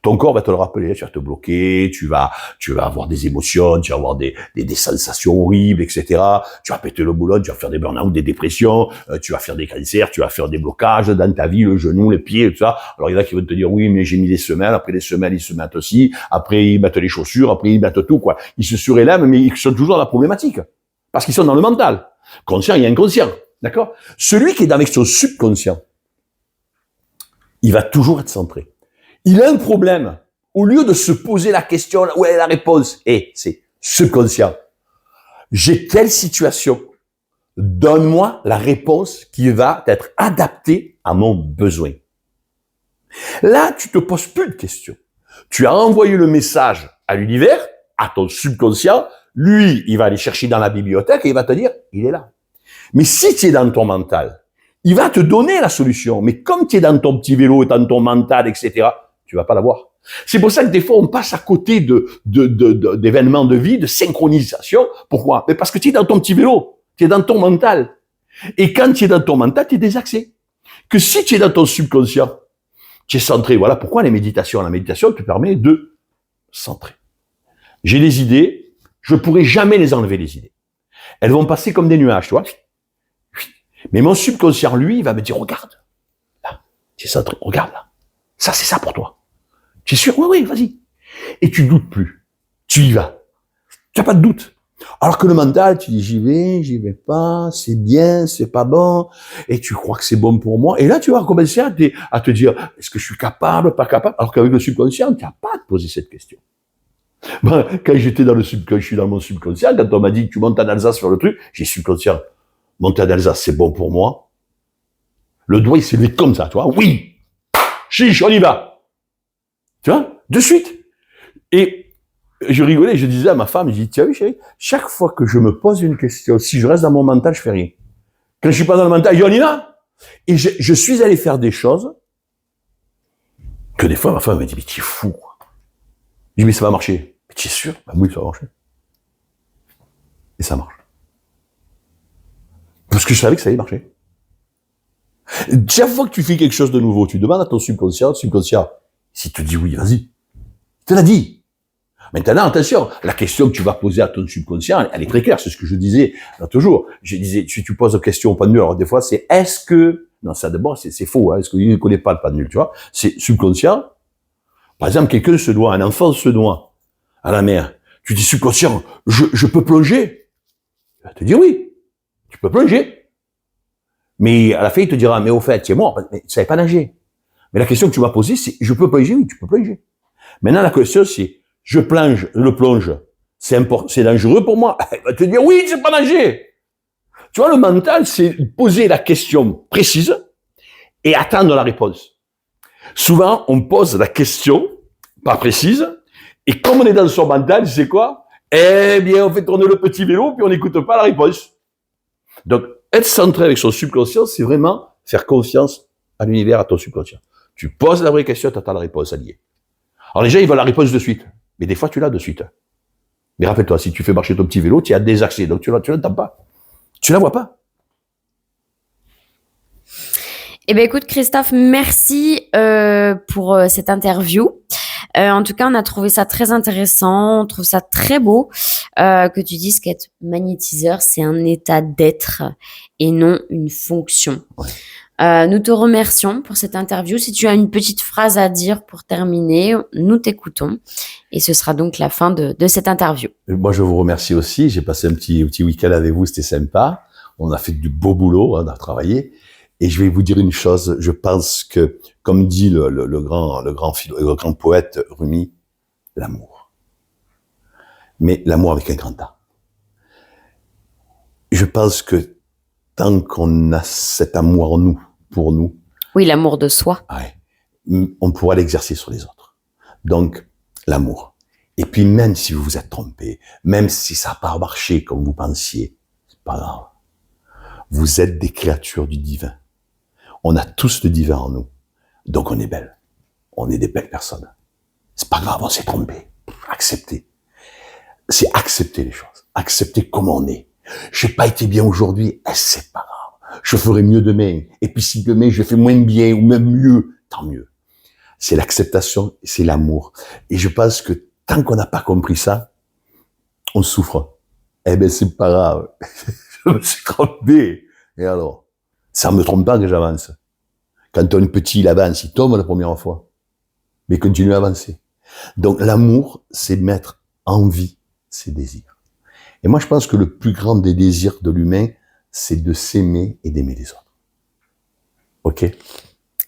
Ton corps va te le rappeler, tu vas te bloquer, tu vas avoir des émotions, tu vas avoir des sensations horribles, etc. Tu vas péter le boulot, tu vas faire des burn-out, des dépressions, tu vas faire des cancers, tu vas faire des blocages dans ta vie, le genou, les pieds, tout ça. Alors il y en a qui vont te dire, oui, mais j'ai mis des semelles, après les semelles, ils se mettent aussi, après ils mettent les chaussures, après ils mettent tout, quoi. Ils se surélèvent, mais ils sont toujours dans la problématique. Parce qu'ils sont dans le mental. Conscient et inconscient. D'accord? Celui qui est avec son subconscient, il va toujours être centré. Il a un problème. Au lieu de se poser la question, où est la réponse? C'est subconscient. J'ai telle situation. Donne-moi la réponse qui va être adaptée à mon besoin. Là, tu te poses plus de questions. Tu as envoyé le message à l'univers, à ton subconscient. Lui, il va aller chercher dans la bibliothèque et il va te dire, il est là. Mais si tu es dans ton mental, il va te donner la solution. Mais comme tu es dans ton petit vélo, dans ton mental, etc., tu vas pas l'avoir. C'est pour ça que des fois, on passe à côté d'événements de vie, de synchronisation. Pourquoi? Mais parce que tu es dans ton petit vélo. Tu es dans ton mental. Et quand tu es dans ton mental, tu es désaxé. Que si tu es dans ton subconscient, tu es centré. Voilà pourquoi la méditation te permet de centrer. J'ai des idées, je pourrai jamais les enlever, les idées. Elles vont passer comme des nuages, tu vois. Mais mon subconscient, lui, il va me dire, regarde. Là, tu es centré, regarde là. Ça, c'est ça pour toi. Tu es sûr? Oui, vas-y. Et tu doutes plus. Tu y vas. Tu n'as pas de doute. Alors que le mental, tu dis, j'y vais pas, c'est bien, c'est pas bon, et tu crois que c'est bon pour moi. Et là, tu vas commencer à te dire, est-ce que je suis capable, pas capable? Alors qu'avec le subconscient, tu n'as pas à te poser cette question. Quand je suis dans mon subconscient, quand on m'a dit, tu montes en Alsace sur le truc, j'ai subconscient. Monter en Alsace, c'est bon pour moi. Le doigt, il s'est levé comme ça, tu vois. Oui! Chiche, on y va! Tu vois? De suite. Et je rigolais, je disais à ma femme, je dis, tiens, oui, chérie, chaque fois que je me pose une question, si je reste dans mon mental, je fais rien. Quand je suis pas dans le mental, je dis, on y va. Et je suis allé faire des choses que des fois, ma femme me dit, mais tu es fou, quoi. Je dis, mais ça va marcher. Mais tu es sûr? Bah oui, ça va marcher. Et ça marche. Parce que je savais que ça allait marcher. Chaque fois que tu fais quelque chose de nouveau, tu demandes à ton subconscient, s'il te dit oui, vas-y. Il te l'a dit. Maintenant, attention, la question que tu vas poser à ton subconscient, elle est très claire, c'est ce que je disais toujours. Je disais, si tu poses une question au pendule, alors des fois c'est est-ce que, non, ça d'abord c'est faux, hein, est-ce qu'il ne connaît pas le pendule, tu vois, c'est subconscient. Par exemple, quelqu'un se noie, un enfant se noie à la mer. Tu dis subconscient, je peux plonger. Il va te dire oui, tu peux plonger. Mais à la fin, il te dira, mais au fait, tu es mort, mais tu savais pas nager. Mais la question que tu m'as posée, c'est, je peux plonger? Oui, tu peux plonger. Maintenant, la question, c'est, je plonge, c'est dangereux pour moi. Il va te dire, oui, tu sais pas nager. Tu vois, le mental, c'est poser la question précise et attendre la réponse. Souvent, on pose la question, pas précise, et comme on est dans son mental, c'est quoi? Eh bien, on fait tourner le petit vélo, puis on n'écoute pas la réponse. Donc, être centré avec son subconscient, c'est vraiment faire confiance à l'univers, à ton subconscient. Tu poses la vraie question, tu attends la réponse, ça y est. Alors les gens, ils veulent la réponse de suite. Mais des fois, tu l'as de suite. Mais rappelle-toi, si tu fais marcher ton petit vélo, tu as des accès, donc tu l'entends pas. Tu la vois pas. Eh ben écoute Christophe, merci pour cette interview. En tout cas, on a trouvé ça très intéressant, on trouve ça très beau que tu dises qu'être magnétiseur, c'est un état d'être et non une fonction. Ouais. Nous te remercions pour cette interview. Si tu as une petite phrase à dire pour terminer, nous t'écoutons. Et ce sera donc la fin de cette interview. Moi, je vous remercie aussi. J'ai passé un petit week-end avec vous, c'était sympa. On a fait du beau boulot, on a travaillé. Et je vais vous dire une chose, je pense que, comme dit le grand poète Rumi, l'amour. Mais l'amour avec un grand A. Je pense que tant qu'on a cet amour en nous, pour nous. Oui, l'amour de soi. Ouais, on pourra l'exercer sur les autres. Donc, l'amour. Et puis, même si vous vous êtes trompé, même si ça n'a pas marché comme vous pensiez, c'est pas grave. Vous êtes des créatures du divin. On a tous le divin en nous. Donc on est belle. On est des belles personnes. C'est pas grave, on s'est trompé. Accepter. C'est accepter les choses. Accepter comme on est. J'ai pas été bien aujourd'hui, c'est pas grave. Je ferai mieux demain. Et puis si demain je fais moins bien ou même mieux, tant mieux. C'est l'acceptation, c'est l'amour. Et je pense que tant qu'on n'a pas compris ça, on souffre. Eh ben c'est pas grave. Je me suis trompé. Et alors? Ça me trompe pas que j'avance. Quand on est petit, il avance, il tombe la première fois. Mais continue à avancer. Donc l'amour, c'est mettre en vie ses désirs. Et moi, je pense que le plus grand des désirs de l'humain, c'est de s'aimer et d'aimer les autres. OK?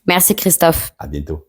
Merci Christophe. À bientôt.